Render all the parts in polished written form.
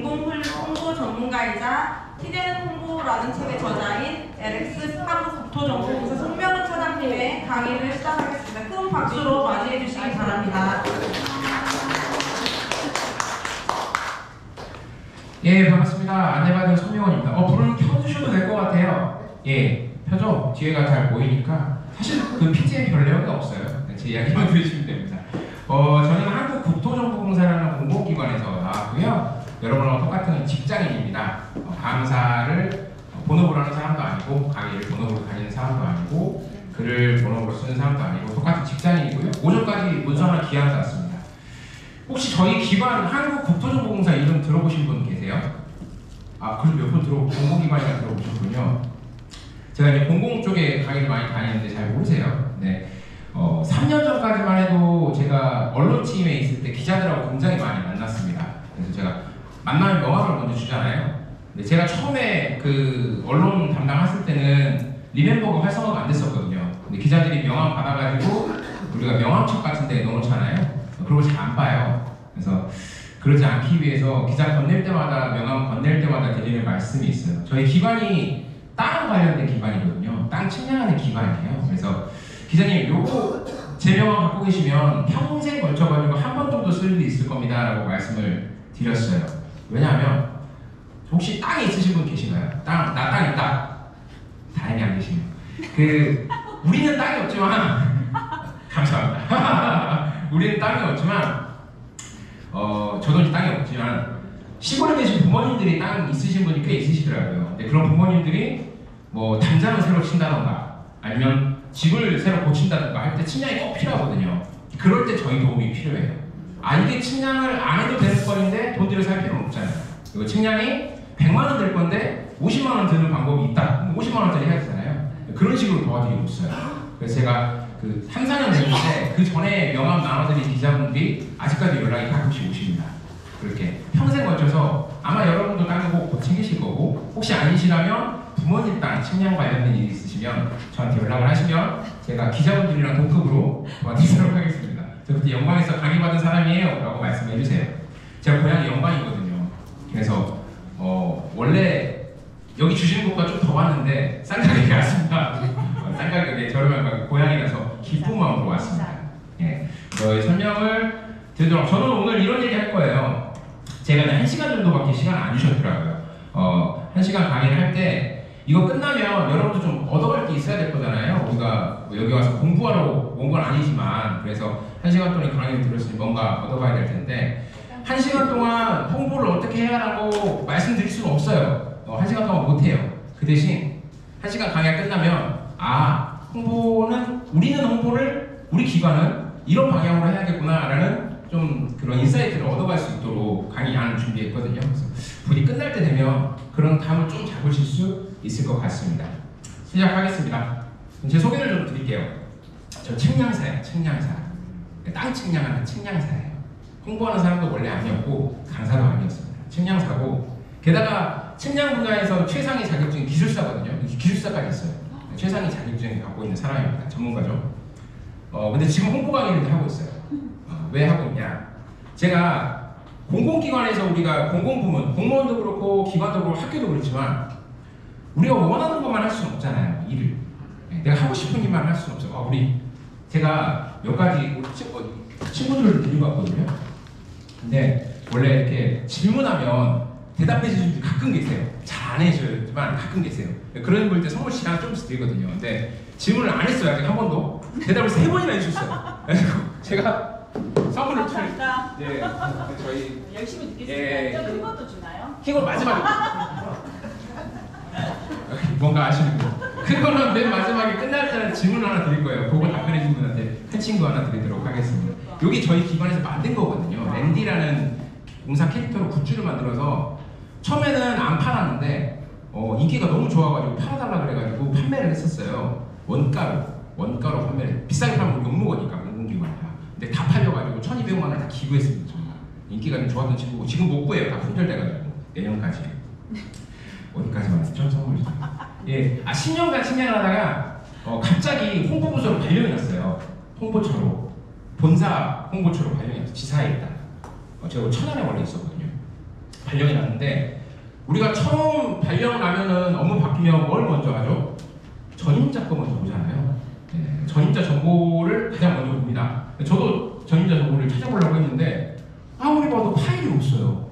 공공홍보 전문가이자 TDN 홍보라는 책의 저자인 LX 한국국토정보공사 송명훈 차장님의 강의를 시작하겠습니다. 큰 박수로 맞이해 주시기 바랍니다. 예, 반갑습니다. 안내받은 송명훈입니다. 불을 켜주셔도 될 것 같아요. 예, 펴죠? 뒤에가 잘 보이니까. 사실 그 PT에 별 내용이 없어요. 제 이야기만 들으시면 됩니다. 저는 한국국토정보공사라는 공공기관에서 나왔고요. 여러분과 똑같은 직장인입니다. 강사를 본업으로 하는 사람도 아니고, 강의를 본업으로 다니는 사람도 아니고, 글을 본업으로 쓰는 사람도 아니고, 똑같은 직장인이고요. 오전까지 문서나 기한사 왔습니다. 혹시 저희 기관 한국국토정보공사 이름 들어보신 분 계세요? 그래도 몇 분 공공기관이라 들어보셨군요. 제가 이제 공공 쪽에 강의를 많이 다니는데 잘 모르세요. 네. 3년 전까지만 해도 제가 언론팀에 있을 때 기자들하고 굉장히 많이 만났습니다. 그래서 제가 만나면 명함을 먼저 주잖아요. 근데 제가 처음에 그 언론 담당했을 때는 리멤버가 활성화가 안 됐었거든요. 근데 기자들이 명함 받아가지고 우리가 명함책 같은 데 넣어놓잖아요. 그런 걸 잘 안 봐요. 그래서 그러지 않기 위해서 기자 건넬 때마다, 명함 건넬 때마다 드리는 말씀이 있어요. 저희 기관이 땅 관련된 기관이거든요. 땅 측량하는 기관이에요. 그래서 기자님, 요거 제 명함 갖고 계시면 평생 걸쳐가지고 한 번 정도 쓸 일이 있을 겁니다 라고 말씀을 드렸어요. 왜냐하면 혹시 땅이 있으신 분 계신가요? 나 땅 있다. 다행히 안 계시네요. 우리는 땅이 없지만 감사합니다. 우리는 땅이 없지만 저도 이제 땅이 없지만 시골에 계신 부모님들이 땅 있으신 분이 꽤 있으시더라고요. 근데 그런 부모님들이 뭐 담장을 새로 친다던가 아니면 집을 새로 고친다던가 할 때 측량이 꼭 필요하거든요. 그럴 때 저희 도움이 필요해요. 이게 측량을 안 해도 되는 거인데 돈 들여서 할 필요는 없잖아요. 그리고 측량이 100만 원 될 건데 50만 원 드는 방법이 있다. 50만 원짜리 해야 되잖아요. 그런 식으로 도와드리고 있어요. 그래서 제가 3, 4년 됐는데 그 전에 명함 나눠드린 기자분들이 아직까지 연락이 가끔씩 오십니다. 그렇게 평생 걸쳐서 아마 여러분도 땅을 꼭 챙기실 거고, 혹시 아니시라면 부모님 땅 측량 관련된 일이 있으시면 저한테 연락을 하시면 제가 기자분들이랑 동급으로 도와드리도록 하겠습니다. 저 그때 영광에서 강의받은 사람이에요 라고 말씀해 주세요. 제가 고향이 영광이거든요. 그래서 원래 여기 주시는 것보다 좀 더 왔는데 싼 가격에 왔습니다. 싼 가격에 저렴한 고향이라서 기쁜 마음으로 왔습니다. 예, 설명을 드리도록. 저는 오늘 이런 얘기 할 거예요. 제가 1시간 정도밖에 시간 안 주셨더라고요. 1시간 강의를 할 때 이거 끝나면 여러분도 좀 얻어갈 게 있어야 될 거잖아요. 우리가 여기 와서 공부하러 온 건 아니지만, 그래서 1시간 동안 강의를 들었으니 뭔가 얻어가야 될 텐데 1시간 동안 홍보를 어떻게 해야 하라고 말씀드릴 수는 없어요. 1시간 동안 못해요. 그 대신 1시간 강의가 끝나면 우리는 홍보를, 우리 기관은 이런 방향으로 해야겠구나 라는 좀 그런 인사이트를 얻어갈 수 있도록 강의 양을 준비했거든요. 그래서 분이 끝날 때 되면 그런 감을 좀 잡으실 수 있을 것 같습니다. 시작하겠습니다. 제 소개를 좀 드릴게요. 저 측량사예요. 측량사. 땅 측량하는 측량사예요. 홍보하는 사람도 원래 아니었고 강사도 아니었습니다. 측량사고, 게다가 측량 분야에서 최상위 자격증이 기술사거든요. 기술사까지 있어요. 최상위 자격증을 갖고 있는 사람입니다. 전문가죠. 근데 지금 홍보 강의를 하고 있어요. 왜 하고 있냐? 제가 공공기관에서 우리가 공공부문, 공무원도 그렇고 기관도 그렇고 학교도 그렇지만 우리가 원하는 것만 할 수는 없잖아요. 일을. 내가 하고 싶은 일만 할 수는 없어요. 제가 몇 가지 친구들을 데리고 왔거든요. 근데 원래 이렇게 질문하면 대답해 주시는 분들 가끔 계세요. 잘 안 해주지만 가끔 계세요. 그런 분 때 선물 시간 조금씩 드리거든요. 근데 질문을 안 했어요. 아직 한 번도. 대답을 3번이나 해주셨어요. 그래서 제가 선물을 감사합니다. 예, 저희 열심히 듣겠습니다. 예, 큰 것도 주나요? 이걸 마지막에 뭔가 아시는 거. 그거는 맨 마지막에 끝날 때는 질문 하나 드릴 거예요. 그거 답변해 준 분한테 큰 친구 하나 드리도록 하겠습니다. 여기 저희 기관에서 만든 거거든요. 랜디라는 공사 캐릭터로 굿즈를 만들어서 처음에는 안 팔았는데 인기가 너무 좋아가지고 팔아달라 그래가지고 판매를 했었어요. 원가로 판매를. 비싸게 팔면 욕먹으니까 공공기관이야. 근데 다 팔려가지고 1,200만 원 다 기부했습니다. 정말 인기가 좀 좋았던 친구고 지금 못 구해요. 다 품절돼가지고 내년까지. 어디까지만 했죠? 선물이. 예, 10년간 측량을 하다가 갑자기 홍보부서로 발령이 났어요. 홍보처로. 본사 홍보처로 발령이 났어요. 지사에 있다. 제가 천안에 원래 있었거든요. 발령이 났는데 우리가 처음 발령 나면은 업무 바뀌면 뭘 먼저 하죠? 전임자 거 먼저 보잖아요. 전임자 정보를 가장 먼저 봅니다. 저도 전임자 정보를 찾아보려고 했는데 아무리 봐도 파일이 없어요.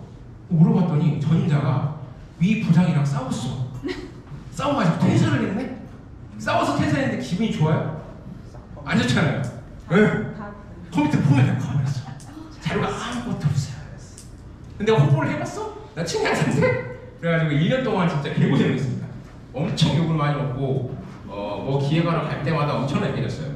물어봤더니 전임자가 위 부장이랑 싸웠어. 싸워가지고 퇴사를 했네? 싸워서 퇴사했는데 기분이 좋아요? 안 좋잖아요. 컴퓨터 보면 가만있어. 자료가 아무것도 없어요. 근데 홍보를 해봤어? 나 친구한 상태? 그래가지고 1년 동안 진짜 개고생을 했습니다. 엄청 욕을 많이 먹고 뭐 기획하러 갈 때마다 엄청나게 때렸어요.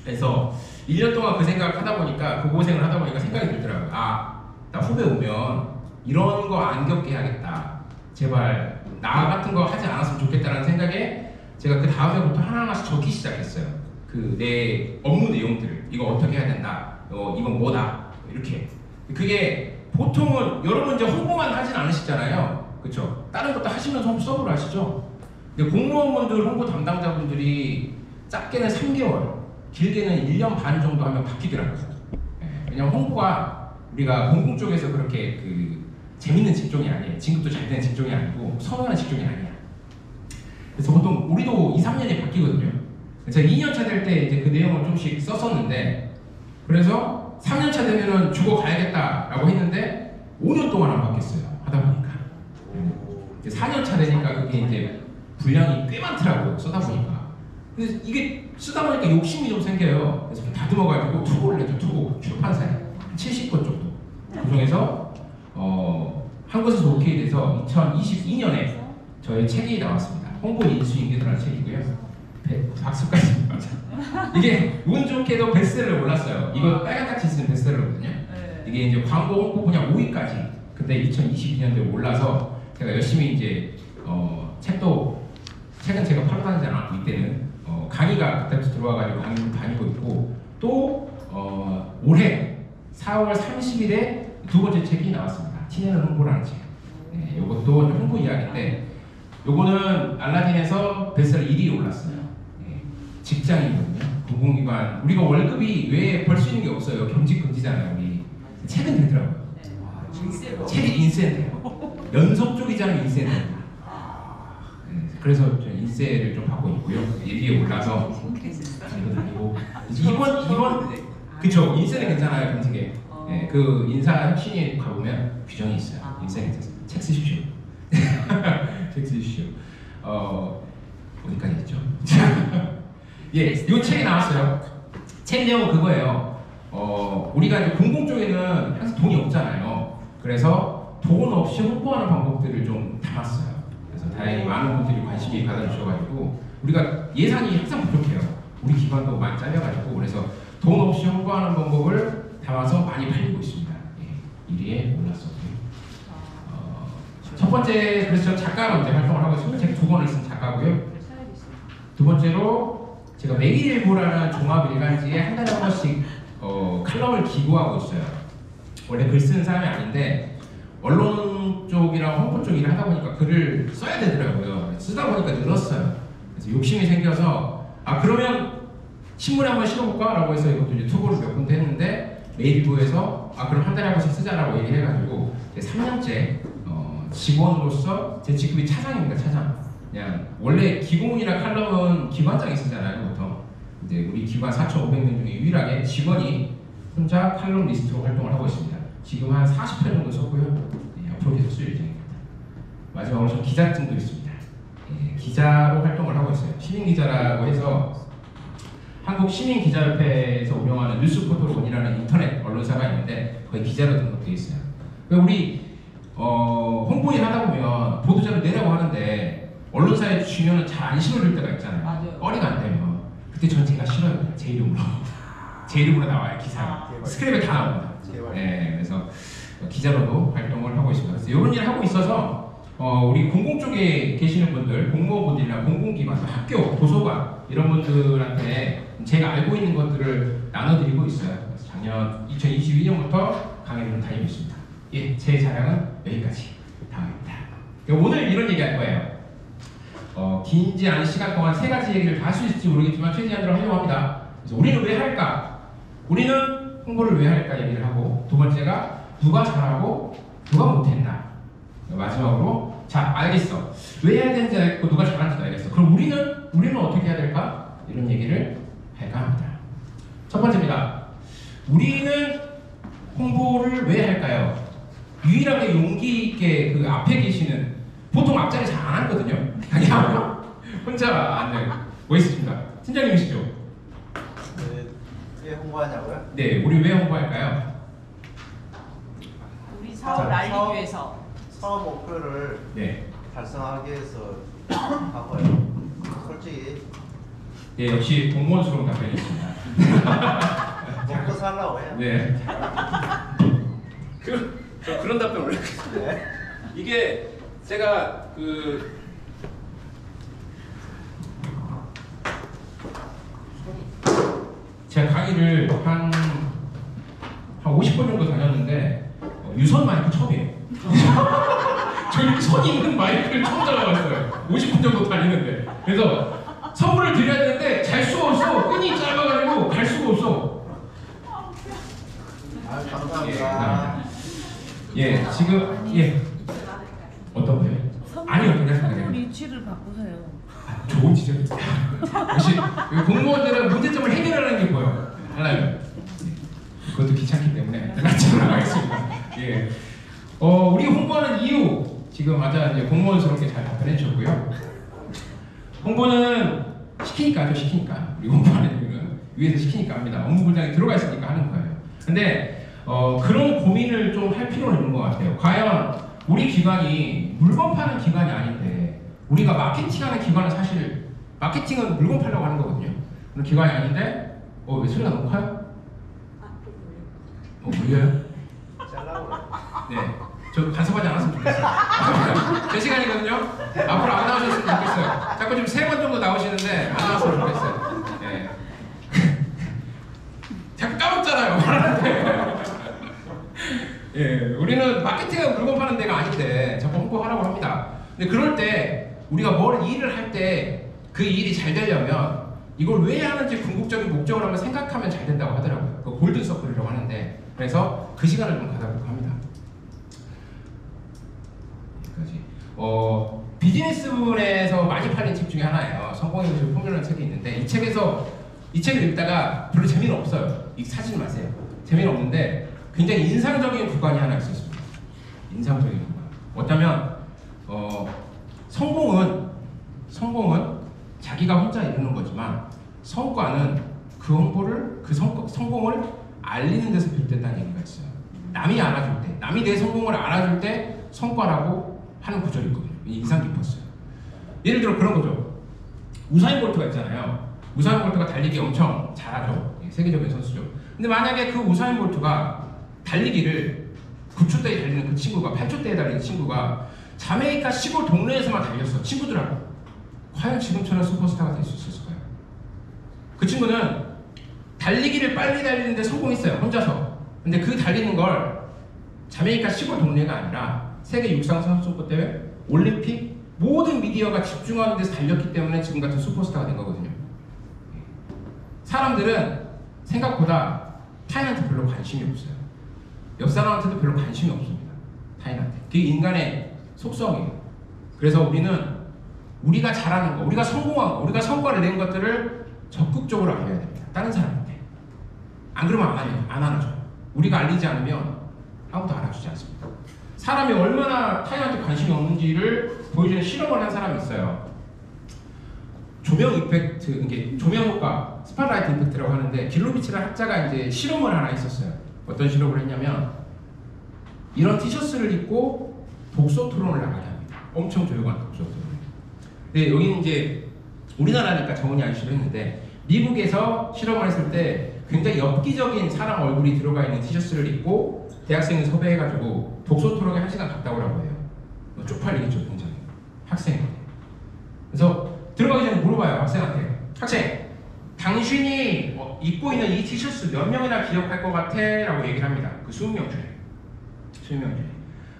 그래서 1년 동안 그 생각을 하다 보니까 그 고생을 하다 보니까 생각이 들더라고요. 아, 나 후배 오면 이런 거 안 겪게 해야겠다. 제발 나 같은 거 하지 않았으면 좋겠다는 생각에 제가 그 다음에부터 하나하나씩 적기 시작했어요. 그 내 업무 내용들을 이거 어떻게 해야 된다. 이건 뭐다. 이렇게. 그게 보통은 여러분 이제 홍보만 하진 않으시잖아요. 그렇죠? 다른 것도 하시면서 서브를 하시죠. 근데 공무원분들 홍보 담당자분들이 작게는 3개월, 길게는 1년 반 정도 하면 바뀌더라고요. 왜냐면 홍보가 우리가 공공 쪽에서 그렇게 그 재밌는 직종이 아니에요. 진급도 잘 되는 직종이 아니고 선호하는 직종이 아니에요. 그래서 보통 우리도 2, 3년이 바뀌거든요. 제가 2년차 될 때 이제 그 내용을 좀씩 썼었는데 그래서 3년차 되면은 죽어가야겠다라고 했는데 5년 동안 안 바뀌었어요. 하다 보니까. 이제 4년차 되니까 그게 이제 분량이 꽤 많더라고요. 쓰다 보니까. 근데 이게 쓰다 보니까 욕심이 좀 생겨요. 그래서 좀 다듬어가지고 투고를 내죠. 투고 출판사에 70권 정도. 그 중에서 한 곳에서 오케이 돼서 2022년에 저의 책이 나왔습니다. 홍보 인수인계라는 책이고요. 박수까지 맞아. 이게 운 좋게도 베스트셀러에 올랐어요. 이거 빨간딱지 쓰는 베스트셀러거든요. 이게 이제 광고 홍보 분야 5위까지. 근데 2022년도에 올라서 제가 열심히 이제 책은 제가 팔로 다니지 않았고 이때는 강의가 그때부터 들어와가지고 강의를 다니고 있고 또 올해 4월 30일에 두 번째 책이 나왔습니다. 티내는 홍보라는 책. 이것도 홍보 이야기인데 요거는 알라딘에서 베스트셀러 1위에 올랐어요. 직장이거든요. 공공기관. 우리가 월급이 왜 벌 수 있는 게 없어요. 겸직 금지잖아요. 우리 책은 되더라고요. 책이 인센트예요. 연속적이잖아요. 인센트. 그래서 저 인세를 좀 받고 있고요. 1위에 올라서 다니고 다니고 이번 그쵸. 인세는 괜찮아요. 겸직에. 그 인사 혁신에 가보면 규정이 있어요. 인세 괜찮습니다. 책 쓰십시오. 책 쓰십시오. 어디까지 했죠? 예, 이 책이 나왔어요. 책 내용은 그거예요. 우리가 이제 공공 쪽에는 항상 돈이 없잖아요. 그래서 돈 없이 홍보하는 방법들을 좀 담았어요. 그래서 다행히 많은 분들이 관심이 가져주셔가지고 우리가 예산이 항상 부족해요. 우리 기관도 많이 잘려가지고 그래서 돈 없이 홍보하는 방법을 담아서 많이 팔리고 있습니다. 예, 1위에 올랐었고요. 첫 번째 그래서 작가로 이제 활동을 하고 있습니다. 책 2권을 쓴 작가고요. 두 번째로 제가 매일일보라는 종합 일간지에 한 달에 한 번씩 칼럼을 기고하고 있어요. 원래 글 쓰는 사람이 아닌데 언론 쪽이랑 홍보 쪽 일을 하다 보니까 글을 써야 되더라고요. 쓰다 보니까 늘었어요. 그래서 욕심이 생겨서 그러면 신문에 한번 실어볼까? 라고 해서 이것도 이제 투고를 몇 군데 했는데 매일일보에서 그럼 한 달에 한 번씩 쓰자라고 얘기를 해가지고 3년째 직원으로서 제 직급이 차장입니다. 차장. 그냥 원래 기공이나 칼럼은 기관장이 쓰잖아요. 보통 이제 우리 기관 4,500명 중에 유일하게 직원이 혼자 칼럼 리스트로 활동을 하고 있습니다. 지금 한 40회 정도 썼고요. 앞으로 계속 쓸 예정입니다. 마지막으로 저 기자증도 있습니다. 기자로 활동을 하고 있어요. 시민기자라고 해서 한국 시민기자협회에서 운영하는 뉴스포털1이라는 인터넷 언론사가 있는데 거기 기자로 등록되어 있어요. 우리 홍보일 하다 보면 보도자료 내라고 하는데 언론사에 주면은 잘 안 실어줄 때가 있잖아요. 맞아요. 꺼리가 안 되면 그때 전 제가 실어요. 제 이름으로. 제 이름으로 나와요. 기사가. 스크랩에 다 나옵니다. 네, 그래서 기자로도 활동을 하고 있습니다. 그래서 이런 일을 하고 있어서 우리 공공 쪽에 계시는 분들, 공무원분들이나 공공기관, 학교, 도서관 이런 분들한테 제가 알고 있는 것들을 나눠드리고 있어요. 그래서 작년 2022년부터 강의를 좀 다니고 있습니다. 예, 제 자랑은 여기까지. 다음입니다. 오늘 이런 얘기 할 거예요. 긴지 않은 시간 동안 3가지 얘기를 다 할 수 있을지 모르겠지만 최대한으로 하려고 합니다. 그래서 우리는 왜 할까? 우리는 홍보를 왜 할까 얘기를 하고 두 번째가 누가 잘하고 누가 못했나 마지막으로 자 알겠어. 왜 해야 되는지 알겠고 누가 잘하는지도 알겠어. 그럼 우리는 어떻게 해야 될까? 이런 얘기를 할까 합니다. 첫 번째입니다. 우리는 홍보를 왜 할까요? 유일하게 용기 있게 그 앞에 계시는 보통 앞자리 잘 안 하거든요. 그냥 혼자 앉는 뭐 있으십니까? 팀장님이시죠? 네, 왜 홍보하냐고요? 네, 우리 왜 홍보할까요? 우리 사업을 알리기 사업- 위해서. 사업 목표를 네, 달성하기 위해서 하고요. 솔직히 네 역시 공무원스러운 답변이었습니다. 먹고 살라고 해요. 네. 저 그런 답변 원래 네. 이게 제가 제가 강의를 한 50번 정도 다녔는데 유선 마이크 처음이에요. 저 이렇게 선이 있는 마이크를 처음 잡아봤어요. 50분 정도 다니는데. 그래서 선물을 드려야 되는데 잘 수가 없어. 끈이 짧아가지고 갈 수가 없어. 아, 예, 감사합니다. 감사합니다. 예, 지금 예 어떤 거요? 아니요, 선물 괜찮습니다. 위치를 바꾸세요. 좋은 지적이죠. 역시 공무원들은 문제점을 해결하는 게 보여. 하나요. 그것도 귀찮기 때문에 나처럼 하겠습니다. 예. 우리 홍보하는 이유 지금 맞아 이제 공무원스럽게 잘 답변해 주셨고요. 홍보는 시키니까 하죠. 시키니까 우리 홍보하는 이유는 위에서 시키니까 합니다. 업무 분장에 들어가 있으니까 하는 거예요. 근데 그런 고민을 좀 할 필요는 있는 것 같아요. 과연 우리 기관이 물건 파는 기관이 아닌데 우리가 마케팅하는 기관은 사실 마케팅은 물건 팔려고 하는 거거든요. 그런 기관이 아닌데 왜 소리가 너무 커요? 울려요? 잘라고 그래. 네. 저 간섭하지 않았으면 좋겠어요. 제 시간이거든요. 앞으로 안 나오셨으면 좋겠어요. 자꾸 지금 3번 정도 나오시는데 안 나왔으면 좋겠어요. 네. 자꾸 까먹잖아요. 말하는데. 예, 우리는 마케팅은 물건 파는 데가 아닌데 자꾸 홍보하라고 합니다. 근데 그럴 때 우리가 뭘 일을 할 때 그 일이 잘 되려면 이걸 왜 하는지 궁극적인 목적을 한번 생각하면 잘 된다고 하더라고요. 그 골든 서클이라고 하는데 그래서 그 시간을 좀 가져볼까 합니다. 여기까지. 비즈니스분에서 많이 팔린 책 중에 하나예요. 성공의 기술 포뮬러라는 책이 있는데 이 책을 읽다가 별로 재미는 없어요. 사지 마세요. 재미는 없는데 굉장히 인상적인 구간이 하나 있었습니다. 인상적인 구간. 어쩌면 성공은 자기가 혼자 이루는 거지만 성과는 그 홍보를 성공을 알리는 데서 비롯된다는 얘기가 있어요. 남이 알아줄 때, 남이 내 성공을 알아줄 때 성과라고 하는 구절이 있거든요. 인상 깊었어요. 예를 들어 그런 거죠. 우사인 볼트가 있잖아요. 우사인 볼트가 달리기 엄청 잘하죠. 세계적인 선수죠. 근데 만약에 그 우사인 볼트가 달리기를 9초대에 달리는 그 친구가 8초대에 달리는 친구가 자메이카 시골 동네에서만 달렸어. 친구들하고. 과연 지금처럼 슈퍼스타가 될 수 있었을까요? 그 친구는 달리기를 빨리 달리는데 성공했어요. 혼자서. 근데 그 달리는 걸 자메이카 시골 동네가 아니라 세계 육상 선수권 대회, 올림픽 모든 미디어가 집중하는 데서 달렸기 때문에 지금 같은 슈퍼스타가 된 거거든요. 사람들은 생각보다 타인한테 별로 관심이 없어요. 옆 사람한테도 별로 관심이 없습니다. 타인한테. 그게 인간의 속성이에요. 그래서 우리는 우리가 잘하는 거, 우리가 성공한 거, 우리가 성과를 낸 것들을 적극적으로 알려야 됩니다. 다른 사람한테. 안 그러면 안 알아줘요. 우리가 알리지 않으면 아무도 알아주지 않습니다. 사람이 얼마나 타인한테 관심이 없는지를 보여주는 실험을 한 사람이 있어요. 조명 이펙트, 이게 조명 효과, 스팟라이트 이펙트라고 하는데 길로비치라는 학자가 이제 실험을 하나 했었어요. 어떤 실험을 했냐면 이런 티셔츠를 입고 독서 토론을 나가게 합니다. 엄청 조용한 독서 토론. 근데 여기는 이제 우리나라니까 정은이 아저씨로 했는데 미국에서 실험을 했을 때 굉장히 엽기적인 사람 얼굴이 들어가 있는 티셔츠를 입고 대학생을 섭외해가지고 독서 토론에 1시간 갔다 오라고 해요. 쪽팔리겠죠, 굉장히. 학생인데. 그래서 들어가기 전에 물어봐요, 학생한테. 학생, 당신이 입고 있는 이 티셔츠 몇 명이나 기억할 것 같아? 라고 얘기를 합니다. 그 20명 중에. 20명 중에.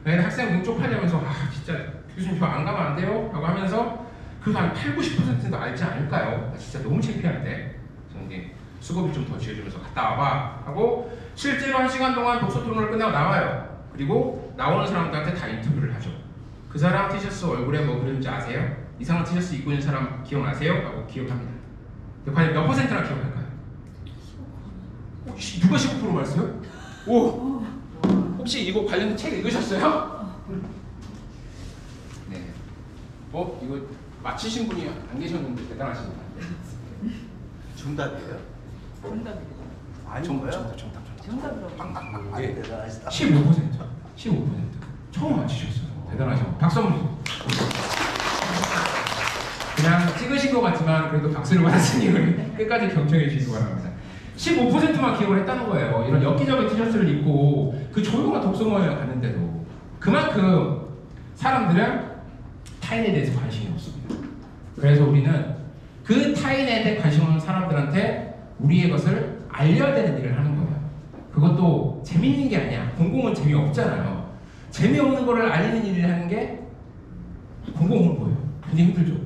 그래서 학생은 눈 쪽팔리면서 진짜 교수님 저 안 가면 안 돼요? 라고 하면서 그 한 80~90%도 알지 않을까요? 진짜 너무 창피한데. 그래서 이제 수고비 좀 더 지어주면서 갔다 와봐 하고 실제로 1시간 동안 독서 토론을 끝나고 나와요. 그리고 나오는 사람들한테 다 인터뷰를 하죠. 그 사람 티셔츠 얼굴에 뭐 그렸는지 아세요? 이상한 티셔츠 입고 있는 사람 기억나세요? 라고 기억합니다. 근데 과연 몇 퍼센트나 기억할까요? 누가 19% 말했어요? 오! 혹시 이거 관련 책 읽으셨어요? 네. 이거 맞히신 분이 안 계셨는데 대단하십니다. 정답이에요? 정답이에요. 아닌 거야? 정답이라고. 아니 대단하시다. 15%. 15%. 처음 맞히셨어요. 대단하시고 박수 한번 주세요. 그냥 찍으신 것 같지만 그래도 박수를 받았으니 우리 끝까지 경청해 주시기 바랍니다. 15%만 기억을 했다는 거예요. 이런 엽기적인 티셔츠를 입고 그 조용한 독서모임에 갔는데도 그만큼 사람들은 타인에 대해서 관심이 없습니다. 그래서 우리는 그 타인에 대해 관심 없는 사람들한테 우리의 것을 알려야 되는 일을 하는 거예요. 그것도 재밌는 게 아니야. 공공은 재미없잖아요. 재미없는 거를 알리는 일을 하는 게 공공홍보예요. 굉장히 힘들죠.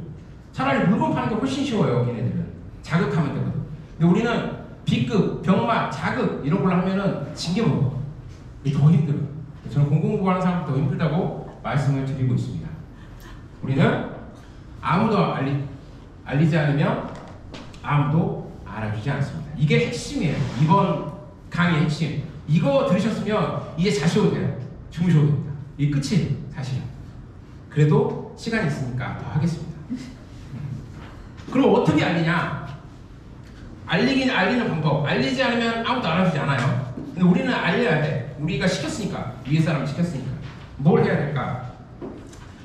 차라리 물건 파는 게 훨씬 쉬워요. 걔네들은 자극하면 되거든. 근데 우리는 B급, 병마, 자극 이런 걸로 하면은 징계 먹어. 이게 더 힘들어요. 저는 공공홍보하는 사람이 더 힘들다고 말씀을 드리고 있습니다. 우리는 아무도 알리지 않으면 아무도 알아주지 않습니다. 이게 핵심이에요. 이번 강의의 핵심. 이거 들으셨으면 이제 자셔도 돼요. 주무셔도 됩니다. 이게 끝이에요. 사실은. 그래도 시간이 있으니까 더 하겠습니다. 그럼 어떻게 알리냐? 알리는 방법. 알리지 않으면 아무도 알아주지 않아요. 근데 우리는 알려야 돼. 우리가 시켰으니까. 위에 사람이 시켰으니까. 뭘 해야 될까?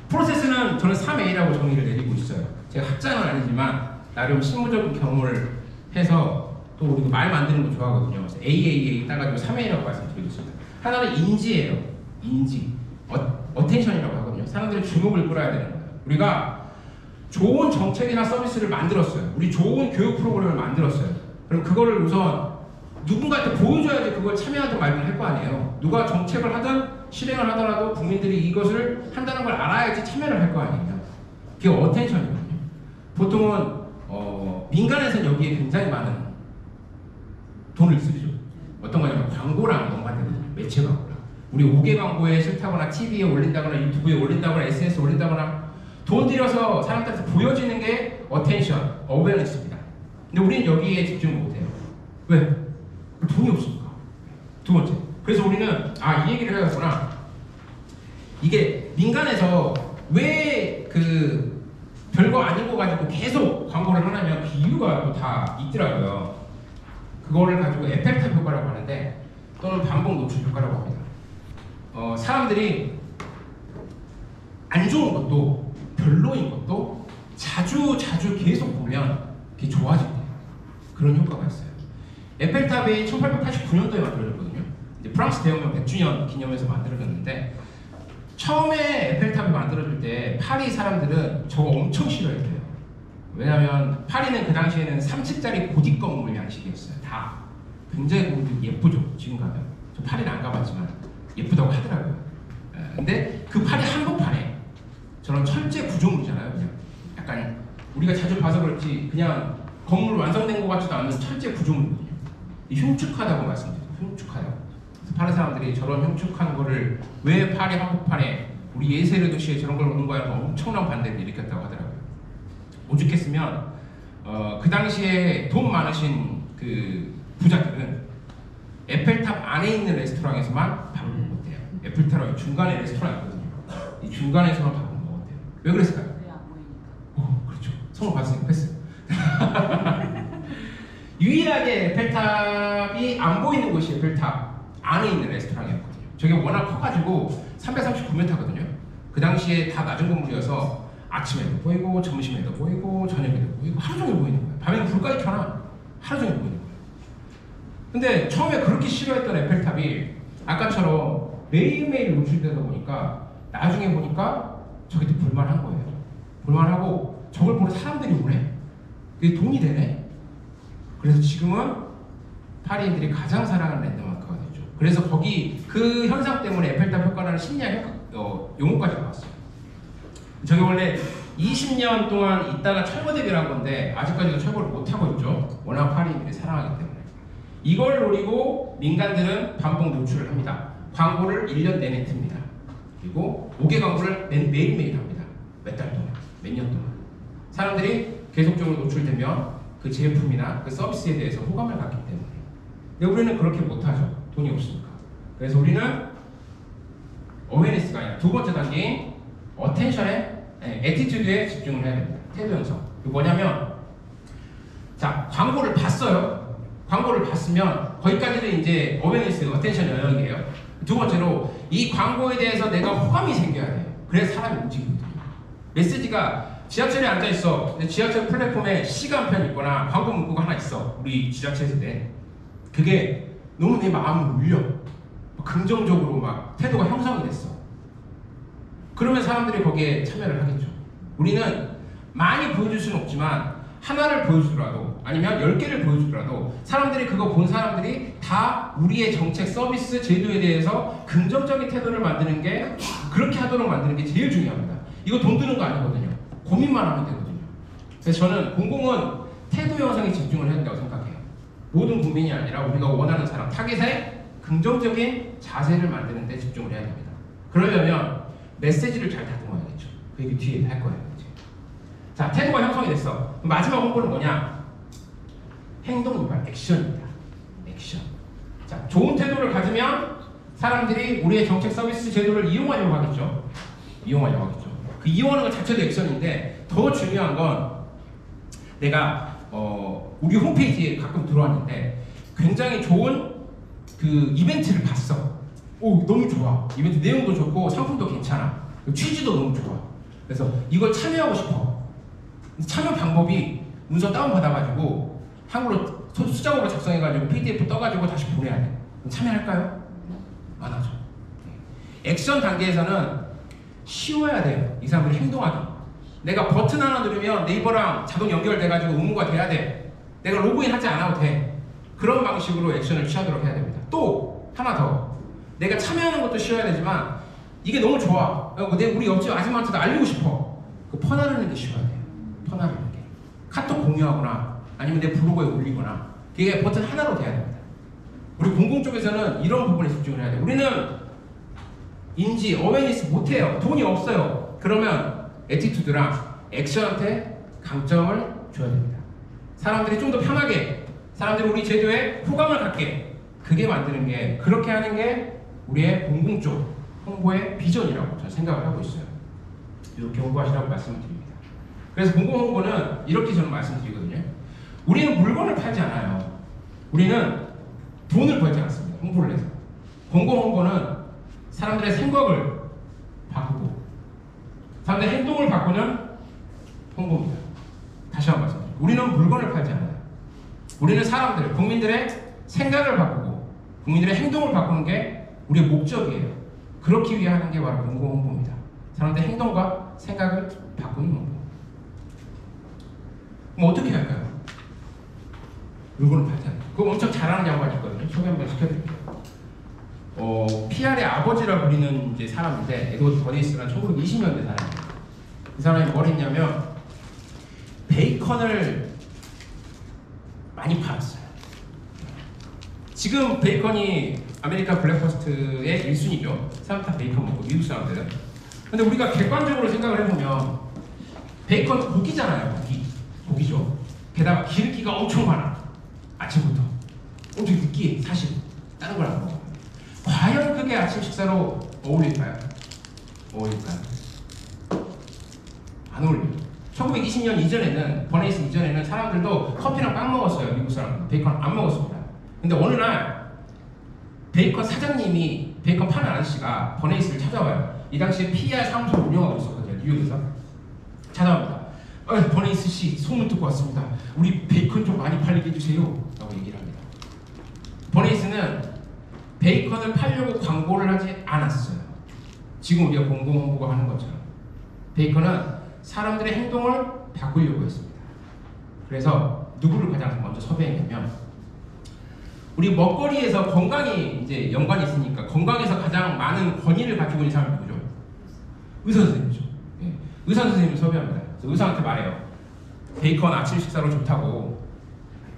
프로세스는 저는 3A라고 정의를 내리고 있어요. 제가 학자는 아니지만 나름 실무적인 경험을 해서 또 우리도 말 만드는 거 좋아하거든요. 그래서 AAA 따가지고 3A라고 말씀드리고 있습니다. 하나는 인지예요. 인지. 어텐션이라고 하거든요. 사람들의 주목을 끌어야 되는 거예요. 우리가 좋은 정책이나 서비스를 만들었어요. 우리 좋은 교육 프로그램을 만들었어요. 그럼 그거를 우선 누군가한테 보여줘야지 그걸 참여하든 말든 할 거 아니에요. 누가 정책을 하든 실행을 하더라도 국민들이 이것을 한다는 걸 알아야지 참여를 할 거 아니에요. 그게 어텐션이거든요. 보통은 민간에서는 여기에 굉장히 많은 돈을 쓰죠. 어떤 거냐면 광고랑 연관되거든요. 매체 광고랑. 우리 5개 광고에 싫다거나 TV에 올린다거나 유튜브에 올린다거나 SNS에 올린다거나 돈 들여서 사람들한테 보여지는 게 어텐션, 어웨어니스입니다. 근데 우리는 여기에 집중 못해요. 왜? 돈이 없으니까. 두 번째. 그래서 우리는 이 얘기를 해야겠구나. 이게 민간에서 왜 별거 아닌 거 가지고 계속 광고를 하냐면 그 이유가 또 다 있더라고요. 그거를 가지고 에펠탑 효과라고 하는데 또는 반복 노출 효과라고 합니다. 사람들이 안 좋은 것도 별로인 것도 자주 계속 보면 그게 좋아진대요. 그런 효과가 있어요. 에펠탑이 1889년도에 만들어졌거든요. 이제 프랑스 대혁명 100주년 기념해서 만들어졌는데 처음에 에펠탑이 만들어질 때 파리 사람들은 저거 엄청 싫어했대요. 왜냐하면 파리는 그 당시에는 3층짜리 고딕 건물 양식이었어요. 다 굉장히 예쁘죠. 지금 가면 저 파리는 안 가봤지만 예쁘다고 하더라고요. 근데 그 파리 한복판에 저런 철제 구조물이잖아요. 그냥 약간 우리가 자주 봐서 그렇지 그냥 건물 완성된 것 같지도 않은 철제 구조물이거든요. 흉측하다고 말씀드려요. 흉측하다고. 그래서 파리 사람들이 저런 흉측한 거를 왜 파리 한복판에 우리 예세르 도시에 저런 걸 놓는 거야 엄청난 반대를 일으켰다고 하더라고요. 오죽했으면 그 당시에 돈 많으신 그 부자들은 에펠탑 안에 있는 레스토랑에서만 밥을 먹었대요. 에펠탑 중간에 레스토랑이 있거든요. 이 중간에서만 밥을 먹었대요. 왜 그랬을까요? 왜 안 보이니까. 그렇죠. 성을 받았으니까 패스. 유일하게 에펠탑이 안 보이는 곳이 에펠탑 안에 있는 레스토랑이었거든요. 저게 워낙 커가지고 339m거든요. 그 당시에 다 낮은 건물이어서 아침에도 보이고 점심에도 보이고 저녁에도 보이고 하루 종일 보이는 거예요. 밤에는 불까지 켜놔 하루 종일 보이는 거예요. 근데 처음에 그렇게 싫어했던 에펠탑이 아까처럼 매일매일 노출되다 보니까 나중에 보니까 저게 또 볼만한 거예요. 볼만하고 저걸 보는 사람들이 오네. 그게 돈이 되네. 그래서 지금은 파리인들이 가장 사랑하는 랜드마크가 되죠. 그래서 거기 그 현상 때문에 에펠탑 효과라는 심리학 용어까지 나왔어요. 저게 원래 20년 동안 있다가 철거되기로 건데 아직까지도 철거를 못하고 있죠. 워낙 파리인들이 사랑하기 때문에. 이걸 노리고 민간들은 반복 노출을 합니다. 광고를 1년 내내 틉니다. 그리고 5개 광고를 매일매일 합니다. 몇 달 동안, 몇 년 동안. 사람들이 계속적으로 노출되면 그 제품이나 그 서비스에 대해서 호감을 갖기 때문에. 근데 우리는 그렇게 못하죠. 돈이 없으니까. 그래서 우리는 어웨니스가 아니라 두 번째 단계인 어텐션에, 애티튜드에 집중을 해야 됩니다. 태도 형성. 그게 뭐냐면, 자, 광고를 봤어요. 광고를 봤으면 거기까지는 이제 어웨니스, 어텐션 영역이에요. 두 번째로 이 광고에 대해서 내가 호감이 생겨야 돼요. 그래서 사람이 움직이거든요. 메시지가 지하철에 앉아 있어. 근데 지하철 플랫폼에 시간편 있거나 광고 문구가 하나 있어. 우리 지자체 세대. 그게 너무 내 마음을 울려. 긍정적으로 막 태도가 형성이 됐어. 그러면 사람들이 거기에 참여를 하겠죠. 우리는 많이 보여줄 수는 없지만 하나를 보여주더라도 아니면 10개를 보여주더라도 사람들이 그거 본 사람들이 다 우리의 정책, 서비스, 제도에 대해서 긍정적인 태도를 만드는 게 그렇게 하도록 만드는 게 제일 중요합니다. 이거 돈 드는 거 아니거든요. 고민만 하면 되거든요. 그래서 저는 공공은 태도 형성에 집중을 해야 된다고 생각해요. 모든 국민이 아니라 우리가 원하는 사람, 타겟에 긍정적인 자세를 만드는 데 집중을 해야 됩니다. 그러려면 메시지를 잘 다듬어야겠죠. 그 얘기 뒤에 할 거예요. 이제. 자, 태도가 형성이 됐어. 그럼 마지막 홍보는 뭐냐? 행동 유발, 액션입니다. 액션. 자, 좋은 태도를 가지면 사람들이 우리의 정책 서비스 제도를 이용하려고 하겠죠. 이용하려고 하겠죠. 그 이용하는 것 자체도 액션인데 더 중요한 건 내가 우리 홈페이지에 가끔 들어왔는데 굉장히 좋은 그 이벤트를 봤어. 오, 너무 좋아. 이벤트 내용도 좋고 상품도 괜찮아. 취지도 너무 좋아. 그래서 이걸 참여하고 싶어. 참여 방법이 문서 다운받아가지고 한글로 수작업으로 작성해가지고 PDF 떠가지고 다시 보내야 돼. 그럼 참여할까요? 안 하죠. 액션 단계에서는 쉬워야 돼요. 이 사람들이 행동하기. 내가 버튼 하나 누르면 네이버랑 자동 연결돼가지고 의무가 돼야 돼. 내가 로그인 하지 않아도 돼. 그런 방식으로 액션을 취하도록 해야 됩니다. 또 하나 더. 내가 참여하는 것도 쉬워야 되지만 이게 너무 좋아. 우리 옆집 아줌마한테도 알리고 싶어. 그 퍼나르는 게 쉬워야 돼요. 퍼나르는 게. 카톡 공유하거나 아니면 내 블로그에 올리거나 그게 버튼 하나로 돼야 됩니다. 우리 공공 쪽에서는 이런 부분에 집중을 해야 돼요. 우리는 인지, 어웨니스 못해요. 돈이 없어요. 그러면 애티튜드랑 액션한테 강점을 줘야 됩니다. 사람들이 좀 더 편하게, 사람들이 우리 제도에 호감을 갖게 그게 만드는 게, 그렇게 하는 게 우리의 공공 쪽 홍보의 비전이라고 저는 생각을 하고 있어요. 이렇게 홍보하시라고 말씀을 드립니다. 그래서 공공 홍보는 이렇게 저는 말씀드리거든요. 우리는 물건을 팔지 않아요. 우리는 돈을 벌지 않습니다. 홍보를 해서. 공공 홍보는 사람들의 생각을 바꾸고 사람들의 행동을 바꾸는 홍보입니다. 다시 한번 말씀드립니다. 우리는 물건을 팔지 않아요. 우리는 사람들, 국민들의 생각을 바꾸고 국민들의 행동을 바꾸는 게 우리의 목적이에요. 그렇기 위해 하는 게 바로 공공 홍보입니다. 사람들의 행동과 생각을 바꾸는 홍보. 그럼 어떻게 할까요? 물건을 팔지 않아요. 그거 엄청 잘하는 양반이 있거든요. 소개 한번 시켜드릴게요. PR의 아버지라 불리는 이제 사람인데 에드워드 버니스라는 1920년대 사람입니다. 이 사람이 뭘 했냐면 베이컨을 많이 팔았어요. 지금 베이컨이 아메리카 블랙퍼스트의 1순위죠. 사람 다 베이컨 먹고, 미국 사람들은. 근데 우리가 객관적으로 생각을 해보면 베이컨 고기잖아요. 고기죠. 게다가 기름기가 엄청 많아. 아침부터 엄청 느끼해. 사실 다른 걸 안 먹어. 과연 그게 아침 식사로 어울릴까요? 안 어울려요. 1920년 이전에는, 버네이스 이전에는 사람들도 커피랑 빵 먹었어요. 미국 사람들. 베이컨 안 먹었습니다. 근데 어느 날 베이컨 사장님이, 베이컨 파는 아저씨가 버네이스를 찾아와요. 이 당시에 PR 사무소를 운영하고 있었거든요. 뉴욕에서. 찾아옵니다. 버네이스 씨, 소문 듣고 왔습니다. 우리 베이컨 좀 많이 팔리게 해주세요. 라고 얘기를 합니다. 버네이스는 베이컨을 팔려고 광고를 하지 않았어요. 지금 우리가 공공홍보가 하는 것처럼. 베이컨은 사람들의 행동을 바꾸려고 했습니다. 그래서 누구를 가장 먼저 섭외했냐면, 우리 먹거리에서 건강이 이제 연관이 있으니까 건강에서 가장 많은 권위를 가지고 있는 사람이 누구죠? 의사 선생님이죠. 예. 의사 선생님을 섭외합니다. 그래서 의사한테 말해요. 베이컨 아침 식사로 좋다고.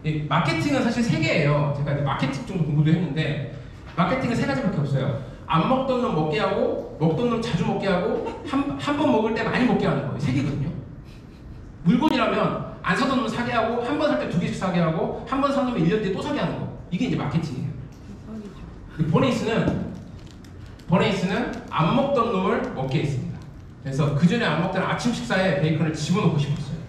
예, 마케팅은 사실 3개예요. 제가 이제 마케팅 정도 공부도 했는데 마케팅은 3가지밖에 없어요. 안 먹던 놈 먹게 하고, 먹던 놈 자주 먹게 하고 한 번 먹을 때 많이 먹게 하는 거예요. 3개거든요. 물건이라면 안 사던 놈 사게 하고 한 번 살 때 2개씩 사게 하고 한 번 산 놈은 1년 뒤에 또 사게 하는 거. 이게 이제 마케팅이에요. 버네이스는 안 먹던 놈을 먹게 했습니다. 그래서 그 전에 안 먹던 아침 식사에 베이컨을 집어넣고 싶었어요.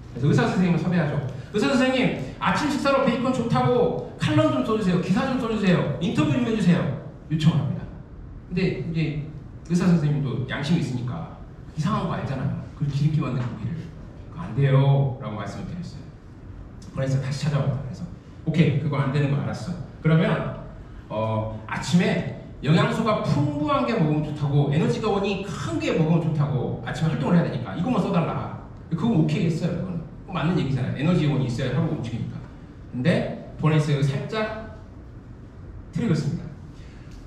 그래서 의사 선생님을 섭외하죠. 의사 선생님, 아침 식사로 베이컨 좋다고 칼럼 좀 써주세요. 기사 좀 써주세요. 인터뷰 좀 해주세요. 요청을 합니다. 근데 이제 의사 선생님도 양심이 있으니까 이상한 거 알잖아요. 그 기름기 만든 고기를 안 돼요 라고 말씀을 드렸어요. 버네이스가 다시 찾아왔다. 그래서 오케이, 그거 안 되는 거 알았어. 그러면 아침에 영양소가 풍부한 게 먹으면 좋다고, 에너지가 원이 큰 게 먹으면 좋다고, 아침에 활동을 해야 되니까 이것만 써달라. 그건 오케이 했어요. 그건 맞는 얘기잖아요. 에너지 원이 있어야 하루 움직이니까. 근데 버네이스가 살짝 틀렸습니다.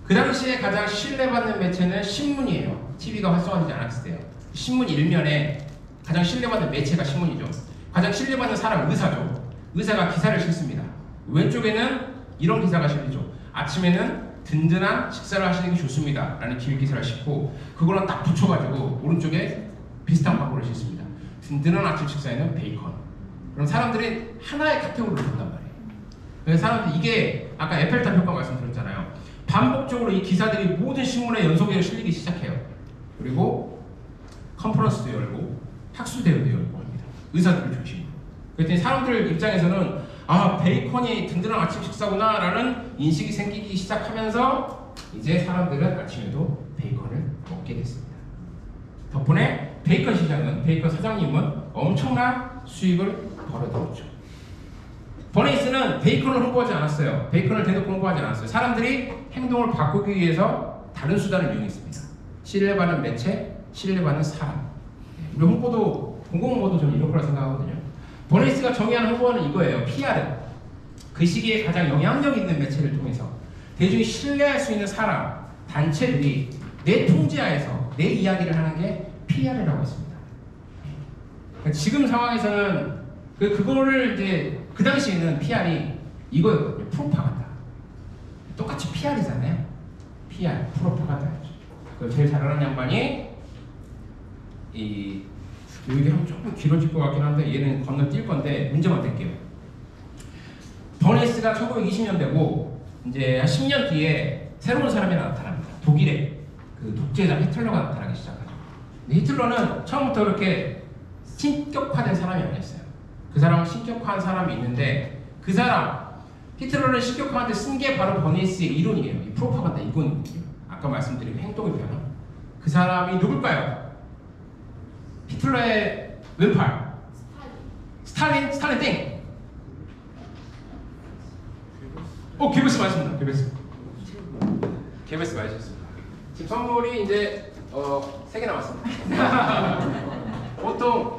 그 당시에 가장 신뢰받는 매체는 신문이에요. TV가 활성화되지 않았을 때요. 신문 일면에 가장 신뢰받는 매체가 신문이죠. 가장 신뢰받는 사람 의사죠. 의사가 기사를 싣습니다. 왼쪽에는 이런 기사가 실리죠. 아침에는 든든한 식사를 하시는 게 좋습니다 라는 기사를 싣고, 그거랑 딱 붙여가지고 오른쪽에 비슷한 광고를 싣습니다. 든든한 아침 식사에는 베이컨. 그럼 사람들이 하나의 카테고리를 본단 말이에요. 그래서 사람들이, 이게 아까 에펠탑 효과 말씀드렸잖아요. 반복적으로 이 기사들이 모든 신문에 연속해서 실리기 시작해요. 그리고 컨퍼런스도 열고 학술대회도 열고 합니다. 의사들을 중심으로. 그랬더니 사람들 입장에서는 베이컨이 든든한 아침 식사구나 라는 인식이 생기기 시작하면서 이제 사람들은 아침에도 베이컨을 먹게 됐습니다. 덕분에 베이컨 시장은, 베이컨 사장님은 엄청난 수익을 벌어들였죠. 버네이스는 베이컨을 홍보하지 않았어요. 베이컨을 대놓고 홍보하지 않았어요. 사람들이 행동을 바꾸기 위해서 다른 수단을 이용했습니다. 신뢰받는 매체, 신뢰받는 사람. 우리 홍보도, 공공홍보도 저는 이럴 거라 생각하거든요. 버네이스가 정의하는 홍보는 이거예요. PR은 그 시기에 가장 영향력 있는 매체를 통해서 대중이 신뢰할 수 있는 사람, 단체들이 내 통제하에서 내 이야기를 하는 게 PR이라고 했습니다. 그러니까 지금 상황에서는 그거를 이제 그 당시에는 PR이 이거였거든요. 프로파간다. 똑같이 PR이잖아요. PR, 프로파간다였죠. 그걸 제일 잘하는 양반이 여기 하면 조금 길어질 것 같긴 한데 얘는 건너뛸 건데 문제만 댈게요. 버네이스가 1920년대고 이제 한 10년 뒤에 새로운 사람이 나타납니다. 독일의 그 독재자 히틀러가 나타나기 시작하죠. 근데 히틀러는 처음부터 그렇게 신격화된 사람이 아니었어요. 그 사람은 신격화한 사람이 있는데, 그 사람 히틀러를 신격화하는데 쓴 게 바로 버네이스의 이론이에요. 이 프로파간다 이론이에요. 아까 말씀드린 행동의 변화. 그 사람이 누굴까요? 히틀러의 왼팔 스탈린 땡. 게베스 맞습니다. 게베스 맞으셨습니다. 지금 선물이 이제 3개 남았습니다. 보통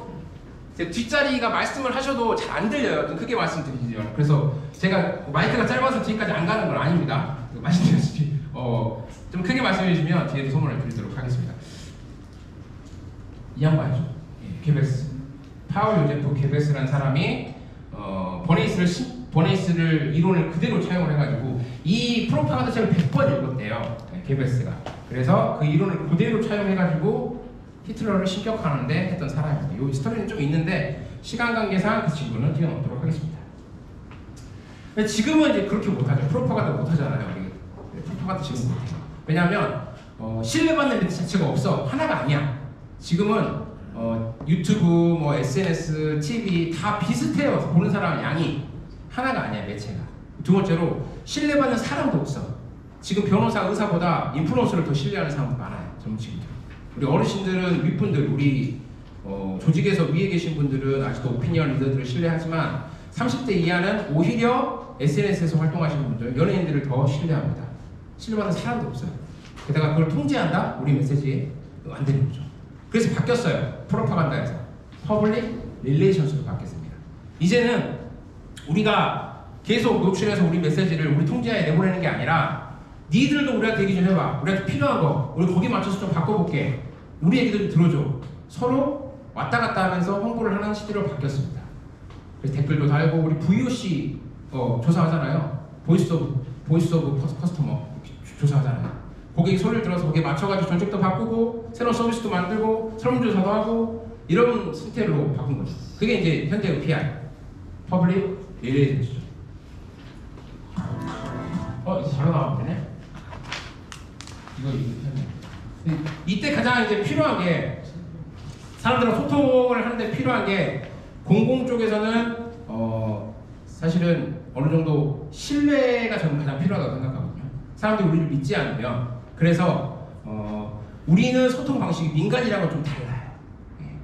제 뒷자리가 말씀을 하셔도 잘 안 들려요. 좀 크게 말씀드리죠. 그래서 제가 마이크가 짧아서 뒤까지 안 가는 건 아닙니다. 말씀드렸듯이 좀 크게 말씀해 주시면 뒤에도 선물을 드리도록 하겠습니다. 이 양반이죠. 게베스. 파울 요제프 게베스라는 사람이 버네이스를 이론을 그대로 차용을 해가지고 이 프로파간다 책을 100번 읽었대요. 게베스가. 그래서 그 이론을 그대로 차용해가지고 히틀러를 신격화하는데 했던 사람입니다. 이 스토리는 좀 있는데 시간 관계상 그 친구는 뛰어넘도록 하겠습니다. 지금은 이제 그렇게 못하죠. 프로파간다 못하잖아요. 프로파간다 지금 못해요. 왜냐하면 신뢰받는 매체 자체가 없어. 하나가 아니야. 지금은 유튜브, SNS, TV 다 비슷해요. 보는 사람 양이 하나가 아니야. 매체가. 두 번째로 신뢰받는 사람도 없어. 지금 변호사, 의사보다 인플루언서를 더 신뢰하는 사람도 많아요. 정치인들. 우리 어르신들은, 윗분들, 우리 조직에서 위에 계신 분들은 아직도 오피니언 리더들을 신뢰하지만 30대 이하는 오히려 SNS에서 활동하시는 분들, 연예인들을 더 신뢰합니다. 신뢰받는 사람도 없어요. 게다가 그걸 통제한다? 우리 메시지에 안 되는 거죠. 그래서 바뀌었어요. 프로파간다에서 퍼블릭 릴레이션스로 바뀌었습니다. 이제는 우리가 계속 노출해서 우리 메시지를 우리 통제하에 내보내는 게 아니라, 니들도 우리한테 얘기 좀 해봐. 우리한테 필요한 거 우리 거기에 맞춰서 좀 바꿔볼게. 우리 얘기도 좀 들어줘. 서로 왔다 갔다 하면서 홍보를 하는 시대로 바뀌었습니다. 그래서 댓글도 달고, 우리 VOC 조사하잖아요. 보이스 오브 커스터머 조사하잖아요. 고객이 소리를 들어서 거기에 맞춰가지고 전적도 바꾸고 새로운 서비스도 만들고 설문조사도 하고 이런 스타일로 바꾼 거죠. 그게 이제 현대의 PI, Public Relations죠. 이제 바로 나오면 되네. 이거 현대. 이때 가장 이제 필요한 게 사람들과 소통을 하는데 필요한 게 공공 쪽에서는 사실은 어느 정도 신뢰가 저는 가장 필요하다고 생각하거든요. 사람들이 우리를 믿지 않으면. 그래서 우리는 소통 방식이 민간이랑은 좀 달라요.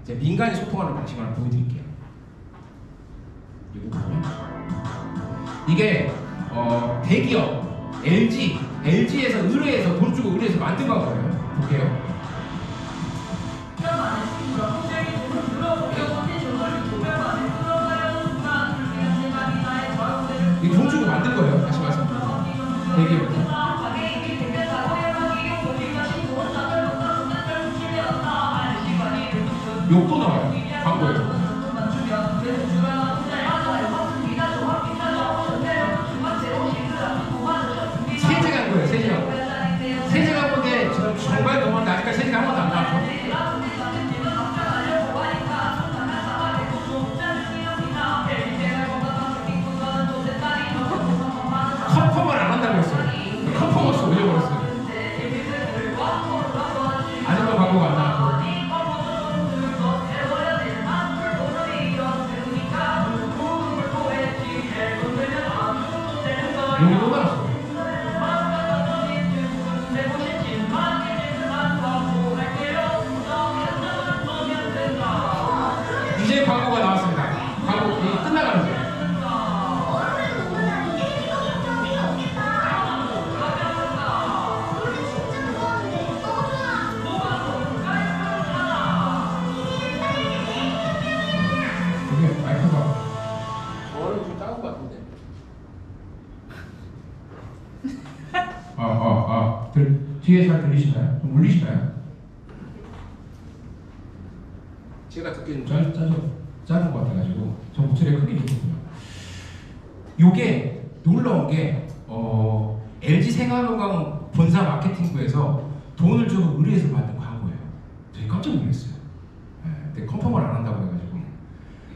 이제 민간이 소통하는 방식을 하나 보여드릴게요. 이거 보면 이게 대기업 LG에서 의뢰해서 돈 주고 의뢰해서 만든 거거든요. 볼게요. 이거 돈 주고 만든 거예요. 다시 말씀드리면 대기업. 욕도 나와요. 광고에서. 세제 광고예요. 세제 광고. 세제 광고인데 지금 정말 너무한데 아직까지 세제가 한 번도 안 나왔죠. 컨펌을 안 한다고 했어요. 컨펌버스 올려버렸어요. 아직도 광고가 안 나왔고. 여기 또 나왔어요. 이제 광고가 나왔습니다. 광고 끝나가는 거예요. 이게 마이크가 저는 좀 작은 것 같은데. 뒤에 잘 들리시나요? 좀 울리시나요? 제가 듣기에는 작은 것 같아가지고 저 목소리가 크게 들리거든요. 요게 놀라운 게 LG 생활건강 본사 마케팅부에서 돈을 주고 의뢰해서 만든 광고예요. 되게 깜짝 놀랐어요. 근데 컨펌을 안 한다고 해가지고.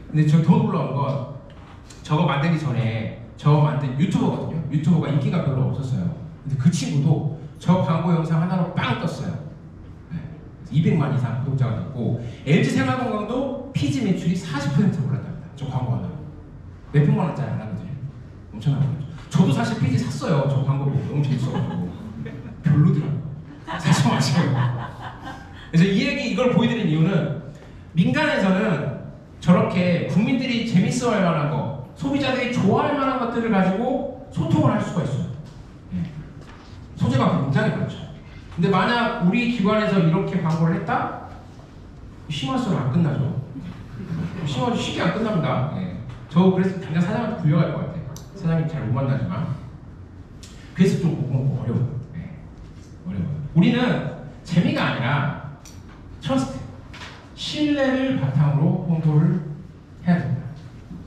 근데 저 더 놀라운 건 저거 만들기 전에 저 만든 유튜버거든요. 유튜버가 인기가 별로 없었어요. 근데 그 친구도 저 광고 영상 하나로 빵 떴어요. 200만 이상 구독자가 됐고 LG 생활건강도 피지 매출이 40% 올랐답니다. 저 광고 하나. 몇백만 원짜리 안 하거든요. 엄청나거든요. 저도 사실 피지 샀어요. 저 광고 보고 너무 재밌어가지고. 별로더라고요. 사실 마시고. 그래서 이 얘기 이걸 보여드린 이유는 민간에서는 저렇게 국민들이 재밌어할 만한 거, 소비자들이 좋아할 만한 것들을 가지고 소통을 할 수가 있어요. 소재가 굉장히 많죠. 근데 만약 우리 기관에서 이렇게 광고를 했다? 심할수록 안 끝나죠. 심하게 쉽게 안 끝납니다. 저 그래서 당장 사장한테 불려갈 것 같아요. 사장님 잘 못 만나지만. 그래서 좀 어려워요. 어려워요. 우리는 재미가 아니라 트러스트, 신뢰를 바탕으로 홍보를 해야 됩니다.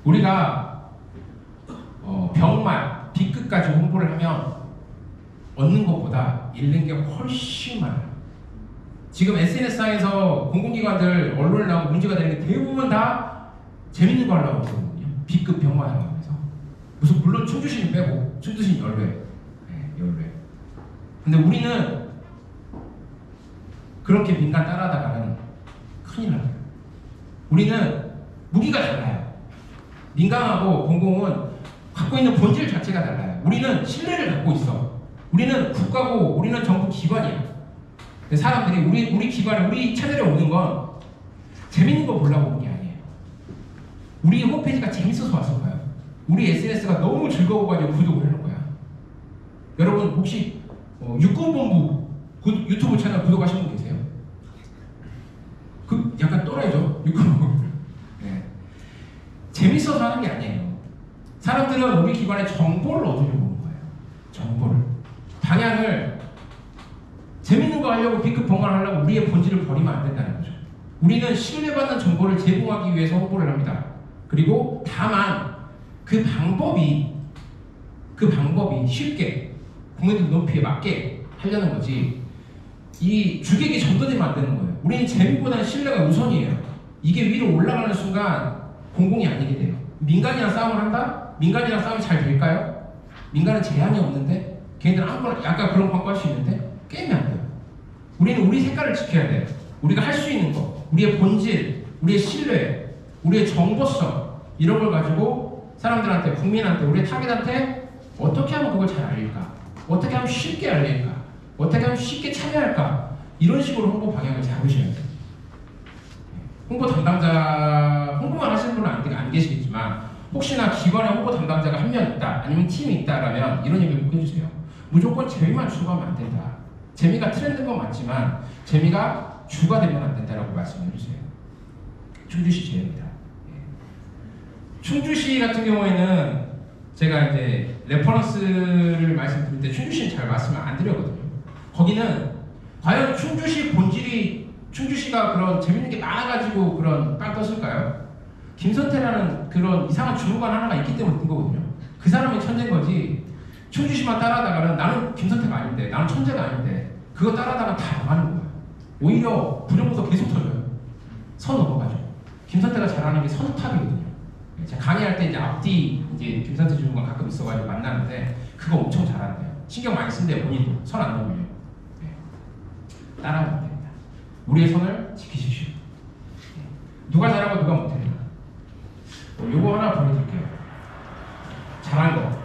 우리가 병말, B급까지 홍보를 하면 얻는 것보다 잃는 게 훨씬 많아요. 지금 SNS상에서 공공기관들 언론에 나오고 문제가 되는 게 대부분 다 재밌는 거 하려고 하거든요. B급 병만 하려고 해서. 무슨 물론 충주시는 빼고 충주시는 열외. 근데 우리는 그렇게 민간 따라하다가는 큰일 나요. 우리는 무기가 달라요. 민간하고 공공은 갖고 있는 본질 자체가 달라요. 우리는 신뢰를 갖고 있어. 우리는 국가고 우리는 정부 기관이야. 사람들이 우리 기관에 우리 채널에 오는 건 재밌는 거 보려고 오는 게 아니에요. 우리 홈페이지가 재밌어서 왔을 거예요. 우리 SNS가 너무 즐거워가지고 구독을 해놓은 거야. 여러분 혹시 육군본부 유튜브 채널 구독하신 분 계세요? 그 약간 또라이죠. 육군본부. 재밌어서 하는 게 아니에요. 사람들은 우리 기관에 정보를 얻으려고 오는 거예요. 정보를. 방향을 재밌는 거 하려고 B급 병원을 하려고 우리의 본질을 버리면 안 된다는 거죠. 우리는 신뢰받는 정보를 제공하기 위해서 홍보를 합니다. 그리고 다만 그 방법이 쉽게 국민들 높이에 맞게 하려는 거지 이 주객이 점도되면 안 되는 거예요. 우리는 재미보다는 신뢰가 우선이에요. 이게 위로 올라가는 순간 공공이 아니게 돼요. 민간이랑 싸움을 한다? 민간이랑 싸움이 잘 될까요? 민간은 제한이 없는데 걔네들은 아무거나 약간 그런 광고 할 수 있는데 게임이 안 돼요. 우리는 우리 색깔을 지켜야 돼요. 우리가 할 수 있는 거, 우리의 본질, 우리의 신뢰, 우리의 정보성 이런 걸 가지고 사람들한테, 국민한테, 우리의 타깃한테 어떻게 하면 그걸 잘 알릴까? 어떻게 하면 쉽게 알릴까? 어떻게 하면 쉽게 참여할까? 이런 식으로 홍보 방향을 잡으셔야 돼요. 홍보 담당자, 홍보만 하시는 분은 안 계시겠지만 혹시나 기관에 홍보 담당자가 한 명 있다, 아니면 팀이 있다라면 이런 얘기 꼭 해주세요. 무조건 재미만 추구하면 안 된다. 재미가 트렌드인 건 맞지만 재미가 주가 되면 안 된다라고 말씀을 해주세요. 충주시 제입니다. 충주시 같은 경우에는 제가 이제 레퍼런스를 말씀드릴 때 충주시는 잘 말씀을 안 드렸거든요. 거기는 과연 충주시 본질이 충주시가 그런 재밌는 게 많아가지고 그런 빵 떴을까요? 김선태라는 그런 이상한 주무관 하나가 있기 때문에 뜬 거거든요. 그 사람이 천재인 거지. 충주시만 따라하다가는 나는 김선태가 아닌데, 나는 천재가 아닌데 그거 따라하다가 다 망하는 거예요. 오히려 부정부서 계속 터져요. 선 넘어가죠. 김선태가 잘하는 게 선탑이거든요. 제가 강의할 때 이제 앞뒤 이제 김선태 주무관 가끔 있어가지고 만나는데 그거 엄청 잘하는데요. 신경 많이 쓴대요. 본인도 선 안 넘으면. 따라하면 됩니다. 우리의 선을 지키십시오. 누가 잘하고 누가 못해요. 요거 하나 보여드릴게요. 잘한 거.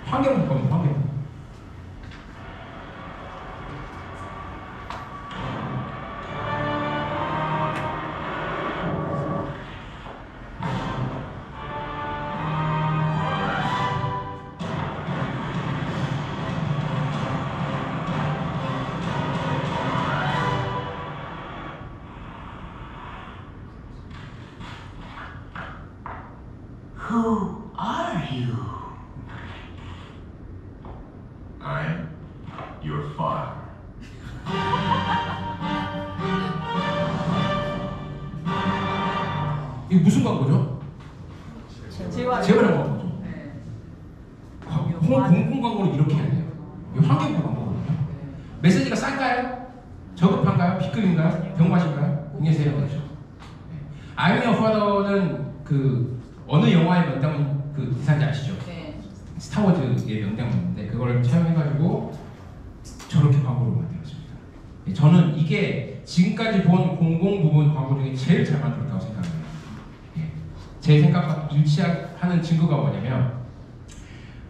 환경 겁니다. 환경. Who are you? I'm your father. 이게 무슨 광고죠? 재활. 재활용 광고죠. 네. 공공 광고는 이렇게 해야 돼요. 이거 환경부 광고거든요. 메시지가 쌀까요? 저급한가요? B급인가요? 병맛인가요? 굉장히 세련되죠. I'm your father는 그 어느 영화의 명당 그 대사인지 아시죠? 네. 스타워즈의 명장면인데 그걸 차용해가지고 저렇게 광고를 만들었습니다. 저는 이게 지금까지 본 공공 부분 광고 중에 제일 잘 만들었다고 생각합니다. 제 생각과 일치하는 증거가 뭐냐면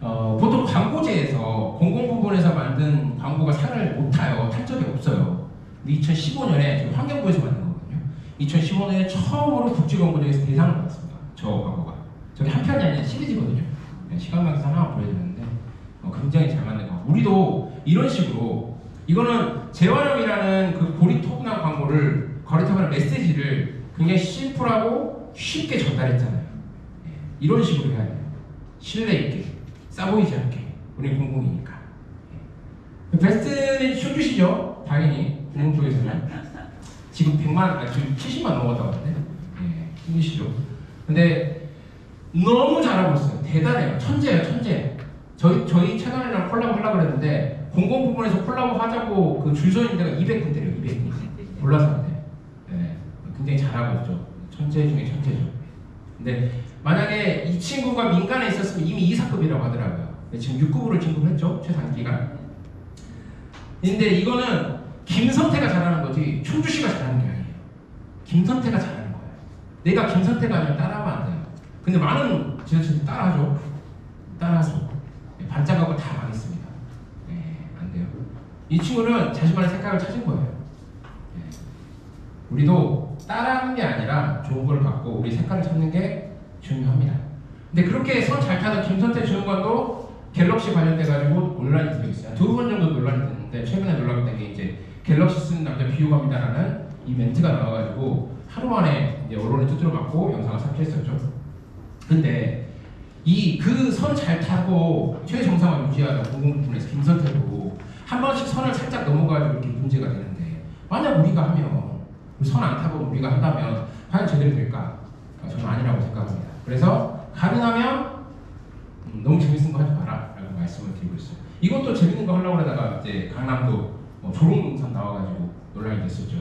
보통 광고제에서 공공 부분에서 만든 광고가 상을 못 타요. 탄 적이 없어요. 2015년에 환경부에서 만든 거거든요. 2015년에 처음으로 국제광고제에서 대상을 받았습니다. 저 광고가. 저게 한 편이 아니라 시리즈거든요. 시간관계상 하나 보여드렸는데 굉장히 잘 만든 광고. 우리도 이런 식으로 이거는 재활용이라는 그 고리타분한 광고를 고리타분한 메시지를 굉장히 심플하고 쉽게 전달했잖아요. 이런 식으로 해야 돼요. 신뢰 있게, 싸 보이지 않게. 우리 공공이니까. 베스트는 충주시죠. 당연히 공공 쪽에서는 지금 100만, 지금 70만 넘어갔다고 하는데 충주시죠. 근데 너무 잘하고 있어요. 대단해요. 천재예요, 천재. 저희 채널이랑 콜라보 하려고 그랬는데 공공 부분에서 콜라보 하자고 그 줄 서 있는 데가 200군데래요. 200군데. 올라서 한대. 굉장히 잘하고 있죠. 천재 중에 천재죠. 근데 만약에 이 친구가 민간에 있었으면 이미 2사급이라고 하더라고요. 지금 6급으로 진급을 했죠. 최단기간. 근데 이거는 김선태가 잘하는 거지 충주시가 잘하는 게 아니에요. 김선태가 잘하는 거예요. 내가 김선태가 아니면 따라하면 안 돼요. 근데 많은 지자체들이 따라하죠. 따라하죠. 반짝하고 다 망했습니다. 안 돼요. 이 친구는 자신만의 색깔을 찾은 거예요. 우리도 따라하는 게 아니라 좋은 걸 갖고 우리 색깔을 찾는 게 중요합니다. 근데 그렇게 선 잘 타던 김선태 주무관도 갤럭시 관련돼가지고 논란이 되고 있어요. 2번 정도 논란이 됐는데 최근에 논란이 된 게 이제 갤럭시 쓰는 남자 비호감이다라는 이 멘트가 나와가지고 하루 만에 이제 언론에 두드려 맞고 영상을 삭제했었죠. 근데 이 그 선 잘 타고 최정상을 유지하는 공공부문에서 김선태도 한 번씩 선을 살짝 넘어가지고 이렇게 문제가 되는데 만약 우리가 하면 선 안 타고 우리가 한다면 과연 제대로 될까? 저는 아니라고 생각합니다. 그래서 가능하면 너무 재밌는 거 하지 마라 라고 말씀을 드리고 있어요. 이것도 재밌는 거 하려고 하다가 이제 강남도 조롱농산 나와가지고 논란이 됐었죠.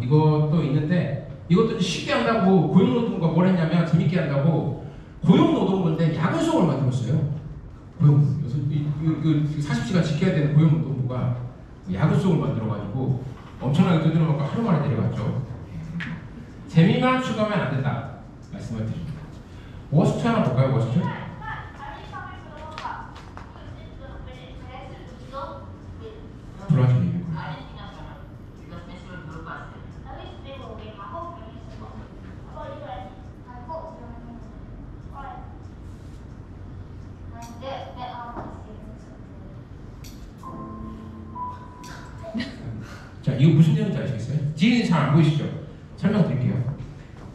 이것도 있는데 이것도 쉽게 한다고 고용노동부가 뭘 했냐면 재밌게 한다고 고용노동부인데 야근송을 만들었어요. 고용노동. 그래서 40시간 지켜야 되는 고용노동부가 야근송을 만들어가지고 엄청나게 두드려맞고 하루 만에 내려갔죠. 재미만 추가하면 안 된다 말씀을 드립니다. 워스트 하나 볼까요? 워스트? 불안정이 자, 이거 무슨 내용인지 아시겠어요? 뒤에는 잘 안 보이시죠? 설명드릴게요.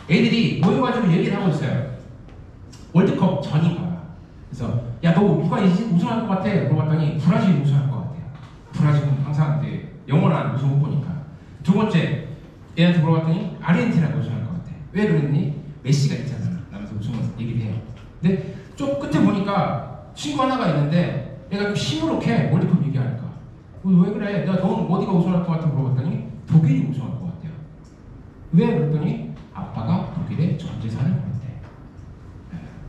애들이 모여가지고 얘기를 하고 있어요. 월드컵 전인가 봐. 그래서 야, 너 누가 우승할 것 같아? 물어봤더니 브라질이 우승할 것 같아요. 브라질은 항상 이제 영원한 우승 후보니까. 두 번째, 얘한테 물어봤더니 아르헨티나가 우승할 것 같아. 왜 그랬니? 메시가 있잖아. 라면서 우승을 얘기를 해요. 근데 좀 끝에 보니까 친구 하나가 있는데 얘가 좀 시무룩해. 월드컵 얘기하니까. 왜 그래? 내가 너는 어디가 우승할 것 같아? 물어봤더니 독일이 우승할 것 같아요. 왜? 그랬더니 아빠가 독일에 전 재산을 걸었대.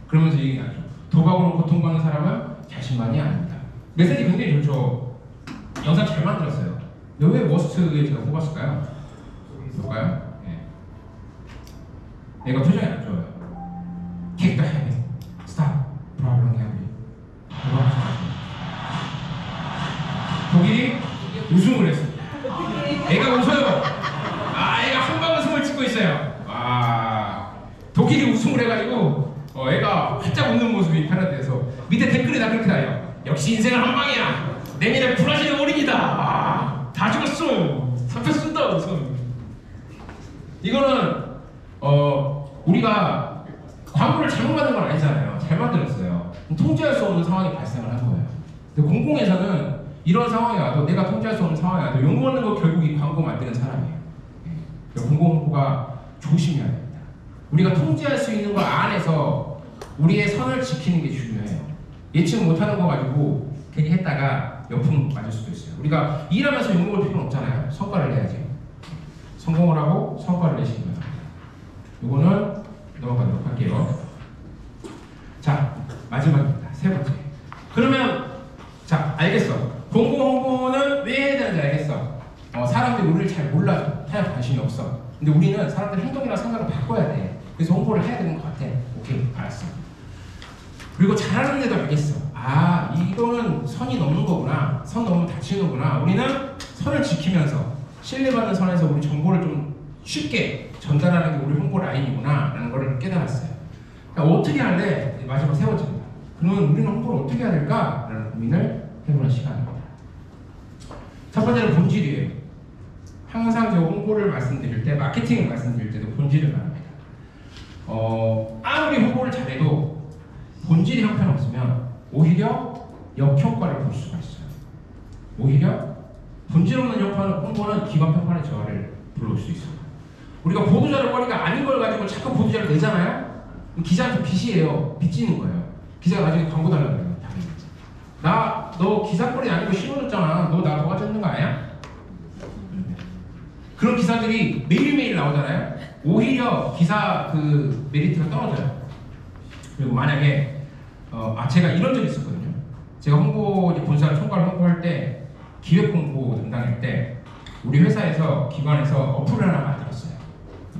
그러면서 얘기하죠. 도박으로 고통받는 사람은 자신만이 아닙니다. 메시지 굉장히 좋죠. 영상 잘 만들었어요. 왜 워스트에 제가 뽑았을까요? 볼까요? 내가 표정이 안 좋아요. Kick the habit. Stop. Problem habit. 독일이 우승을 했습니다. 애가 웃어요. 애가 한방 웃음을 찍고 있어요. 독일이 우승을 해가지고 애가 활짝 웃는 모습이 패러디돼서 밑에 댓글이 다 그렇게 나요. 역시 인생은 한방이야. 내년에 브라질의 어린이다. 다 죽었어. 사표 쓴다. 우선 이거는 우리가 광고를 잘못 만든 건 아니잖아요. 잘 만들었어요. 통제할 수 없는 상황이 발생을 한 거예요. 근데 공공에서는 이런 상황이 와도 내가 통제할 수 없는 상황이 와도 욕먹는 거 결국 이 광고 만드는 사람이에요. 공공홍보가 조심해야 됩니다. 우리가 통제할 수 있는 거 안에서 우리의 선을 지키는 게 중요해요. 예측 못하는 거 가지고 괜히 했다가 역풍 맞을 수도 있어요. 우리가 일하면서 욕먹을 필요는 없잖아요. 성과를 내야지. 성공을 하고 성과를 내시는 거예요. 이거는 넘어가도록 할게요. 자, 마지막입니다. 세 번째. 그러면 자, 알겠어. 공공홍보는 왜 해야 되는지 알겠어. 사람들이 우리를 잘 몰라요. 타협 관심이 없어. 근데 우리는 사람들 행동이나 생각을 바꿔야 돼. 그래서 홍보를 해야 되는 것 같아. 오케이, 알았어. 그리고 잘하는데도 알겠어. 이거는 선이 넘는 거구나. 선 넘으면 다치는구나. 우리는 선을 지키면서 신뢰받는 선에서 우리 정보를 좀 쉽게 전달하는 게 우리 홍보 라인이구나 라는 걸 깨달았어요. 그러니까 어떻게 할래? 마지막 세 번째입니다. 그러면 우리는 홍보를 어떻게 해야 될까? 라는 고민을 해보는 시간입니다. 첫 번째는 본질이에요. 항상 저 홍보를 말씀드릴 때, 마케팅을 말씀드릴 때도 본질을 말합니다. 아무리 홍보를 잘해도 본질이 형편없으면 오히려 역효과를 볼 수가 있어요. 오히려 본질 없는 홍보는 기관 평판의 저하를 불러올 수 있어요. 우리가 보도자료 거리가 아닌 걸 가지고 자꾸 보도자료 내잖아요? 기자한테 빚이에요. 빚지는 거예요. 기자가 나중에 광고 달라고 그래요. 너 기사거리 아니고 신호줬잖아. 너 나 도와줬는 거 아니야? 그런 기사들이 매일매일 나오잖아요. 오히려 기사 그 메리트가 떨어져요. 그리고 만약에 제가 이런 적이 있었거든요. 제가 본사를 총괄 홍보할 때 기획 홍보 담당일 때 우리 회사에서 기관에서 어플을 하나 만들었어요.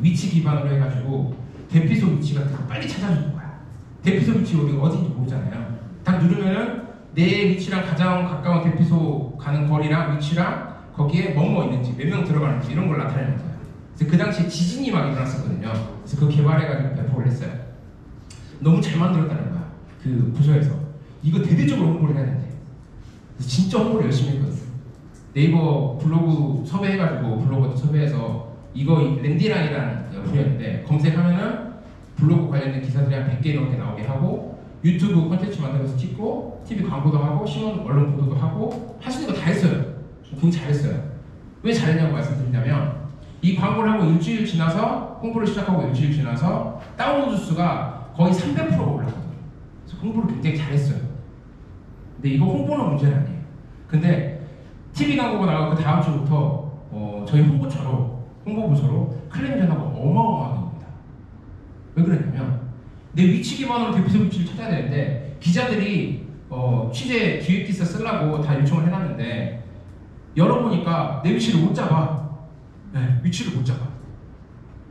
위치 기반으로 해가지고 대피소 위치 같은 거 빨리 찾아주는 거야. 대피소 위치 우리가 어딘지 모르잖아요. 딱 누르면은 내 위치랑 가장 가까운 대피소 가는 거리랑 위치랑 거기에 뭐뭐 있는지 몇 명 들어가는지 이런 걸 나타내는 거예요. 그래서 그 당시에 지진이 막 일어났었거든요. 그래서 그거 개발해가지고 배포를 했어요. 너무 잘 만들었다는 거야. 그 부서에서 이거 대대적으로 홍보를 해야 된대. 그래서 진짜 홍보를 열심히 했거든요. 네이버 블로그 섭외해가지고 블로거도 섭외해서 이거 랜디랑이라는 어플이었는데 검색하면은 블로그 관련된 기사들이 한 100개 넘게 나오게 하고 유튜브 콘텐츠 만들어서 찍고 TV 광고도 하고 신문 언론 보도도 하고 할 수 있는 거 다 했어요. 굉장히 잘했어요. 왜 잘했냐고 말씀드리냐면 이 광고를 하고 일주일 지나서 홍보를 시작하고 일주일 지나서 다운로드 수가 거의 300%가 올랐거든요. 그래서 홍보를 굉장히 잘했어요. 근데 이거 홍보는 문제는 아니에요. 근데 TV 광고가 나가고 그 다음 주부터 저희 홍보부서로 클레임 전화가 어마어마하게 옵니다. 왜 그랬냐면 내 위치 기반으로 대표 위치를 찾아야 되는데 기자들이 취재 기획 기사 쓰려고 다 요청을 해놨는데 열어보니까 내 위치를 못 잡아. 네, 위치를 못 잡아.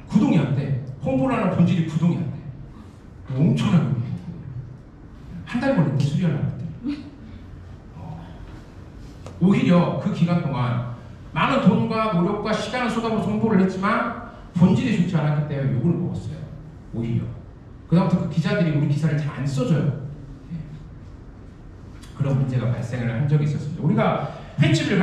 구동이 안 돼. 홍보를 하는 본질이 구동이 안 돼. 엄청나게 한 달 걸렸는데 수리하려고 했더니 오히려 그 기간 동안 많은 돈과 노력과 시간을 쏟아부어서 홍보를 했지만 본질이 좋지 않았기 때문에 욕을 먹었어요. 오히려 그다음부터 그 기자들이 우리 기사를 잘 안 써줘요. 네. 그런 문제가 발생을 한 적이 있었습니다. 우리가 횟집을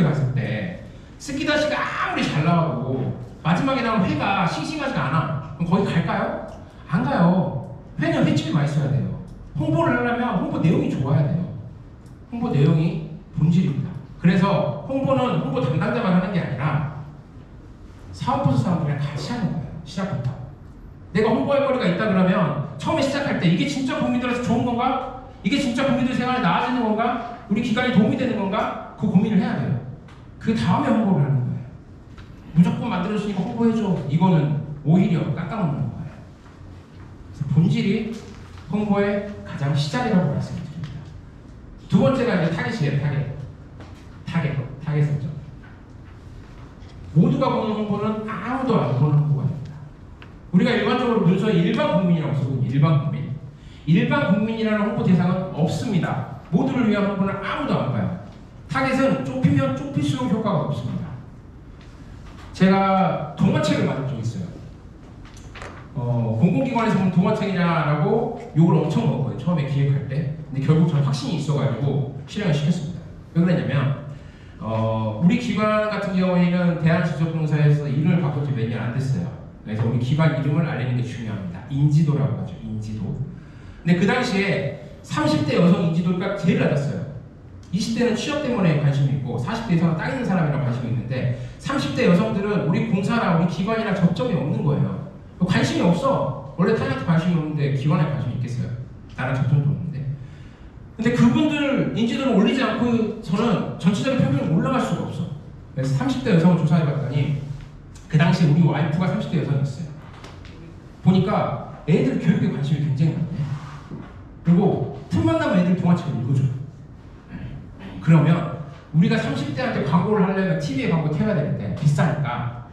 갔을 때 스키다시가 아무리 잘 나와도 마지막에 나온 회가 싱싱하지가 않아. 그럼 거기 갈까요? 안 가요. 회는 횟집이 맛있어야 돼요. 홍보를 하려면 홍보 내용이 좋아야 돼요. 홍보 내용이 본질입니다. 그래서 홍보는 홍보 담당자만 하는 게 아니라 사업부서 사람들이랑 같이 하는 거예요. 시작부터. 내가 홍보할 거리가 있다 그러면 처음에 시작할 때 이게 진짜 국민들한테 좋은 건가? 이게 진짜 국민들 생활에 나아지는 건가? 우리 기관에 도움이 되는 건가? 그 고민을 해야 돼요. 그 다음에 홍보를 하는 거예요. 무조건 만들어주니까 홍보해줘. 이거는 오히려 깎아먹는 거예요. 그래서 본질이 홍보의 가장 시작이라고 말씀드립니다. 두 번째가 이제 타겟이에요. 타겟 설정. 모두가 보는 홍보는 아무도 안 보는 홍보가 됩니다. 우리가 일반적으로 문서에 일반 국민이라고 쓰거든요. 일반 국민. 일반 국민이라는 홍보 대상은 없습니다. 모두를 위한 홍보는 아무도 안 봐요. 타겟은 좁히면 좁힐수록 효과가 없습니다. 제가 동화책을 만든 적이 있어요. 공공기관에서 보면 동화책이냐라고 욕을 엄청 먹었거든요. 처음에 기획할 때. 근데 결국 저는 확신이 있어가지고 실행을 시켰습니다. 왜 그랬냐면 우리 기관 같은 경우에는 대한지적공사에서 이름을 바꾼 지 몇 년 안 됐어요. 그래서 우리 기관 이름을 알리는 게 중요합니다. 인지도라고 하죠. 인지도. 근데 그 당시에 30대 여성 인지도가 제일 낮았어요. 20대는 취업 때문에 관심이 있고 40대 이상은 땅 있는 사람이랑 관심이 있는데 30대 여성들은 우리 공사랑 우리 기관이랑 접점이 없는 거예요. 관심이 없어. 원래 타인한테 관심이 없는데 기관에 관심이 있겠어요. 나랑 접점도 없는데. 근데 그분들 인지도를 올리지 않고서는 전체적인 평균이 올라갈 수가 없어. 그래서 30대 여성을 조사해봤더니 그 당시 우리 와이프가 30대 여성이었어요. 보니까 애들 교육에 관심이 굉장히 많네. 그리고 틈만 나면 애들 동화책을 읽어줘요. 그러면 우리가 30대한테 광고를 하려면 TV에 광고 태워야 되는데 비싸니까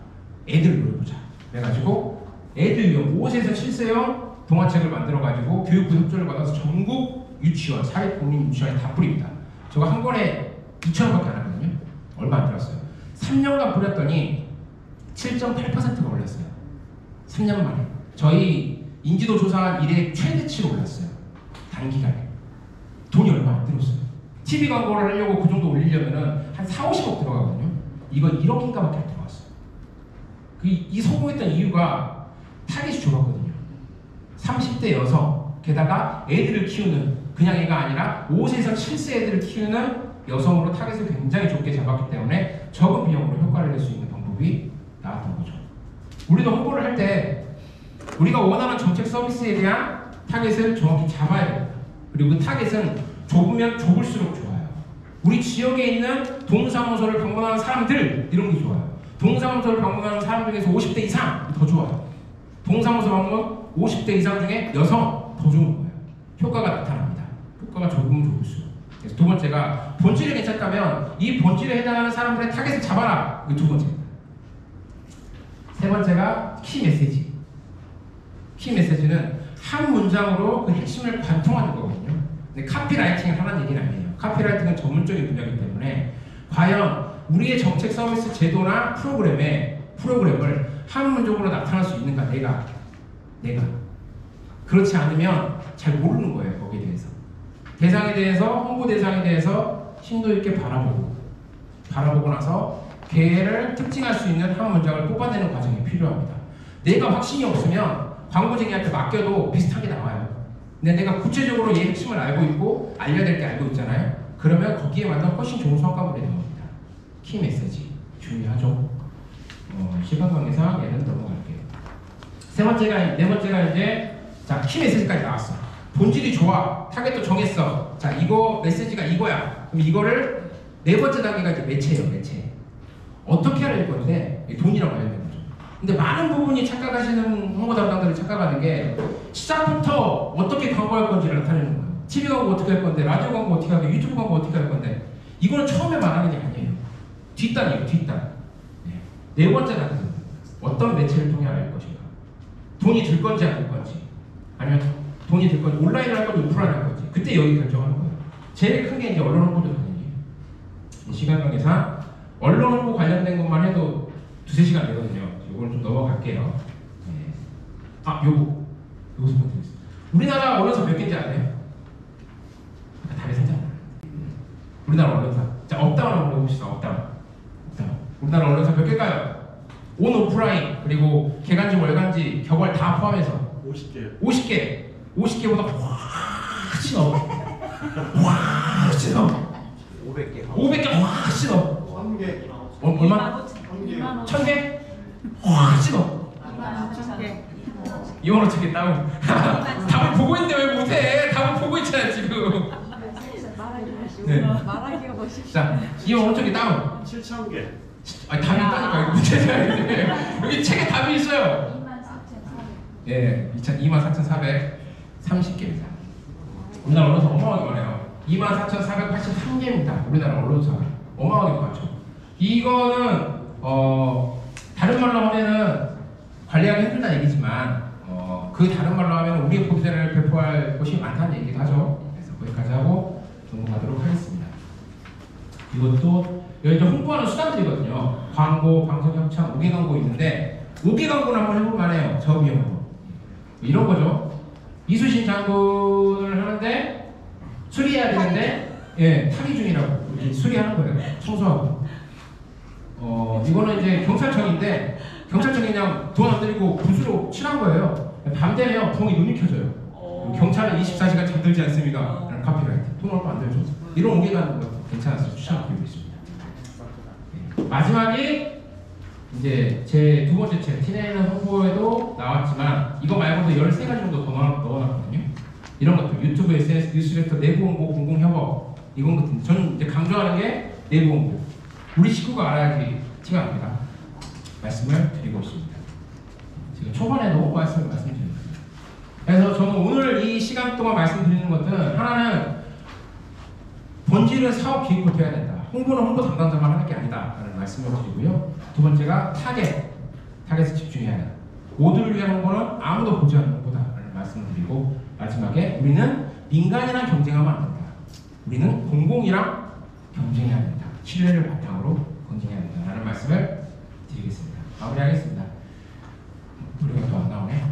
애들 노려보자. 그래가지고 애들용 5세에서 7세용 동화책을 만들어가지고 교육부 협조를 받아서 전국 유치원, 사회국민 유치원에 다 뿌립니다. 저거 한 권에 2,000원밖에 안 하거든요. 얼마 안 들었어요. 3년간 뿌렸더니 7.8%가 올랐어요. 3년 만에. 저희 인지도 조사한 이래 최대치로 올랐어요. 단기간에. 돈이 얼마 안 들었어요. TV 광고를 하려고 그 정도 올리려면 한 4, 50억 들어가거든요. 이거 1억인가밖에 안 들어갔어요. 이 성공했던 이유가 타겟이 좋았거든요. 30대 여성, 게다가 애들을 키우는 그냥 애가 아니라 5세에서 7세 애들을 키우는 여성으로 타겟을 굉장히 좁게 잡았기 때문에 적은 비용으로 효과를 낼 수 있는 방법이 나왔던 거죠. 우리도 홍보를 할 때 우리가 원하는 정책 서비스에 대한 타겟을 정확히 잡아야 됩니다. 그리고 그 타겟은 좁으면 좁을수록 좋아요. 우리 지역에 있는 동사무소를 방문하는 사람들 이런 게 좋아요. 동사무소를 방문하는 사람 중에서 50대 이상 더 좋아요. 동사무소 방문 50대 이상 중에 여성 더 좋은 거예요. 효과가 나타납니다. 효과가 좁으면 좁을수록. 그래서 두 번째가 본질이 괜찮다면 이 본질에 해당하는 사람들의 타겟을 잡아라. 이게 두 번째입니다. 세 번째가 키 메시지. 키 메시지는 한 문장으로 그 핵심을 관통하는 거거든요. 근데 카피라이팅을 하라는 얘기는 아니에요. 카피라이팅은 전문적인 분야이기 때문에 과연 우리의 정책 서비스 제도나 프로그램을 한 문장으로 나타날 수 있는가 내가 그렇지 않으면 잘 모르는 거예요. 거기에 대해서 대상에 대해서 홍보 대상에 대해서 심도 있게 바라보고 나서 걔를 특징할 수 있는 한 문장을 뽑아내는 과정이 필요합니다. 내가 확신이 없으면 광고쟁이한테 맡겨도 비슷하게 나와요. 근데 내가 구체적으로 얘 핵심을 알고 있고 알려야 될 게 알고 있잖아요. 그러면 거기에 맞는 훨씬 좋은 성과물이 나옵니다. 키 메시지 중요하죠. 시간 관계상 얘는 넘어갈게요. 네 번째가 이제 자, 키 메시지까지 나왔어. 본질이 좋아. 타겟도 정했어. 자, 이거 메시지가 이거야. 그럼 이거를 네 번째 단계가 이제 매체예요, 매체. 어떻게 해야 될 건데 돈이랑 관련된 거죠. 근데 많은 부분이 착각하시는 홍보 담당들이 착각하는 게 시작부터 어떻게 광고할 건지를 나타내는 거예요. TV 광고 어떻게 할 건데, 라디오 광고 어떻게 하고, 유튜브 광고 어떻게 할 건데, 이거는 처음에 말하는 게 아니에요. 뒷단이에요, 뒷단. 네 번째 단계. 어떤 매체를 통해 할 것인가. 돈이 들 건지 안 들 건지, 아니면 돈이 들 건지, 온라인을 할 건지, 오프라인을 할 건지, 그때 여기 결정하는 거예요. 제일 큰 게 이제 언론 홍보도 단계예요. 시간 관계상 언론 홍보 관련된 것만 해도 2-3시간 되거든요. 이거는 좀 넘어갈게요. 네. 요거 설명드리겠습니다. 우리나라 언론사 몇 개인지 아세요? 답이 살짝. 우리나라 언론사. 자, 업다운 한번 해봅시다. 업다운. 우리나라 언론사 몇 개일까요? 온 오프라인 그리고 개간지 월간지 격월 다 포함해서 50개. 50개보다 훨씬 넘어. 훨씬 넘어. 500개 훨씬 넘어. 얼마? 1000개? 훨씬 넘어. 25,000개 다운. 답을 보고 있는데 왜 못해? 답을 보고 있잖아 지금. 네. 말하기가 멋있어. 자, 25,000개 다운. 7,000개. 아니 답이 있다니까 이거 문제잖아요. 여기 책에 답이 있어요. 예, 24,430개입니다. 우리나라 언론사 어마어마하게 많아요. 24,483개입니다. 우리나라 언론사가 어마어마하게 많죠. 이거는 다른 말로 하면은 관리하기 힘들다는 얘기지만 그 다른 말로 하면 우리의 포스를 배포할 곳이 많다는 얘기도 하죠. 그래서 거기까지 하고 넘어가도록 하겠습니다. 이것도 여기 이제 홍보하는 수단들이거든요. 광고, 방송 협찬, 우기 광고 있는데 우기 광고는 한번 해볼만 해요. 저비 광고. 이런 거죠. 이수신 장군을 하는데 수리해야 되는데 타기 중이라고 이렇게 수리하는 거예요. 청소하고. 이거는 이제 경찰청인데 경찰청이 그냥 돈 안 들이고 붓으로 칠한 거예요. 밤 되면 부엉이 눈이 켜져요. 경찰은 24시간 잠들지 않습니다. 라는 카피라이트. 돈 얼마 안 들죠. 이런 오게 가는 거 괜찮아서 추천드리고 있습니다. 마지막에 이제 제 두 번째 책 티네이는 홍보에도 나왔지만 이거 말고도 13가지 정도 더 넣어놨거든요. 이런 것들 유튜브, SNS, 뉴스레터, 내부 홍보, 공공 협업 이건 같은데 저는 이제 강조하는 게 내부 홍보. 우리 식구가 알아야지 티가 납니다. 말씀을 드리고 있습니다. 지금 초반에도 말씀드립니다. 그래서 저는 오늘 이 시간 동안 말씀드리는 것들은 하나는 본질은 사업 기획부터 해야 된다. 홍보는 홍보 담당자만 하는 게 아니다. 라는 말씀을 드리고요. 두 번째가 타겟에 집중해야 한다. 모두를 위한 홍보는 아무도 보지 않는 홍보다. 라는 말씀을 드리고 마지막에 우리는 민간이랑 경쟁하면 안 된다. 우리는 공공이랑 경쟁해야 된다. 신뢰를 바탕으로 경쟁해야 된다. 라는 말씀을 드리겠습니다. 마무리하겠습니다. 노래가 또 안 나오네.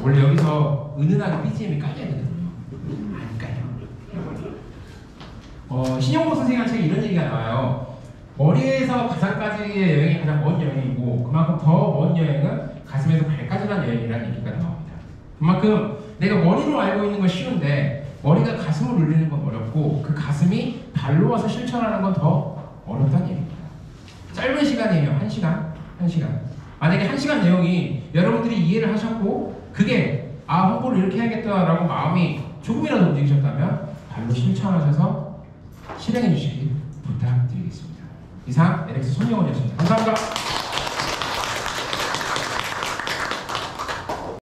원래 여기서 은은하게 BGM이 깔려야 되거든요. 안 깔려. 신영보 선생님 한 책에 이런 얘기가 나와요. 머리에서 가슴까지의 여행이 가장 먼 여행이고 그만큼 더 먼 여행은 가슴에서 발까지라는 여행이라는 얘기가 나옵니다. 그만큼 내가 머리로 알고 있는 건 쉬운데 머리가 가슴을 울리는 건 어렵고 그 가슴이 발로 와서 실천하는 건 더 어렵다는 얘기입니다. 짧은 시간이에요. 1시간. 만약에 1시간 내용이 여러분들이 이해를 하셨고 그게 홍보를 이렇게 해야겠다라고 마음이 조금이라도 움직이셨다면 발로 실천하셔서 실행해 주시기 부탁드리겠습니다. 이상 LX 손영원이었습니다. 감사합니다.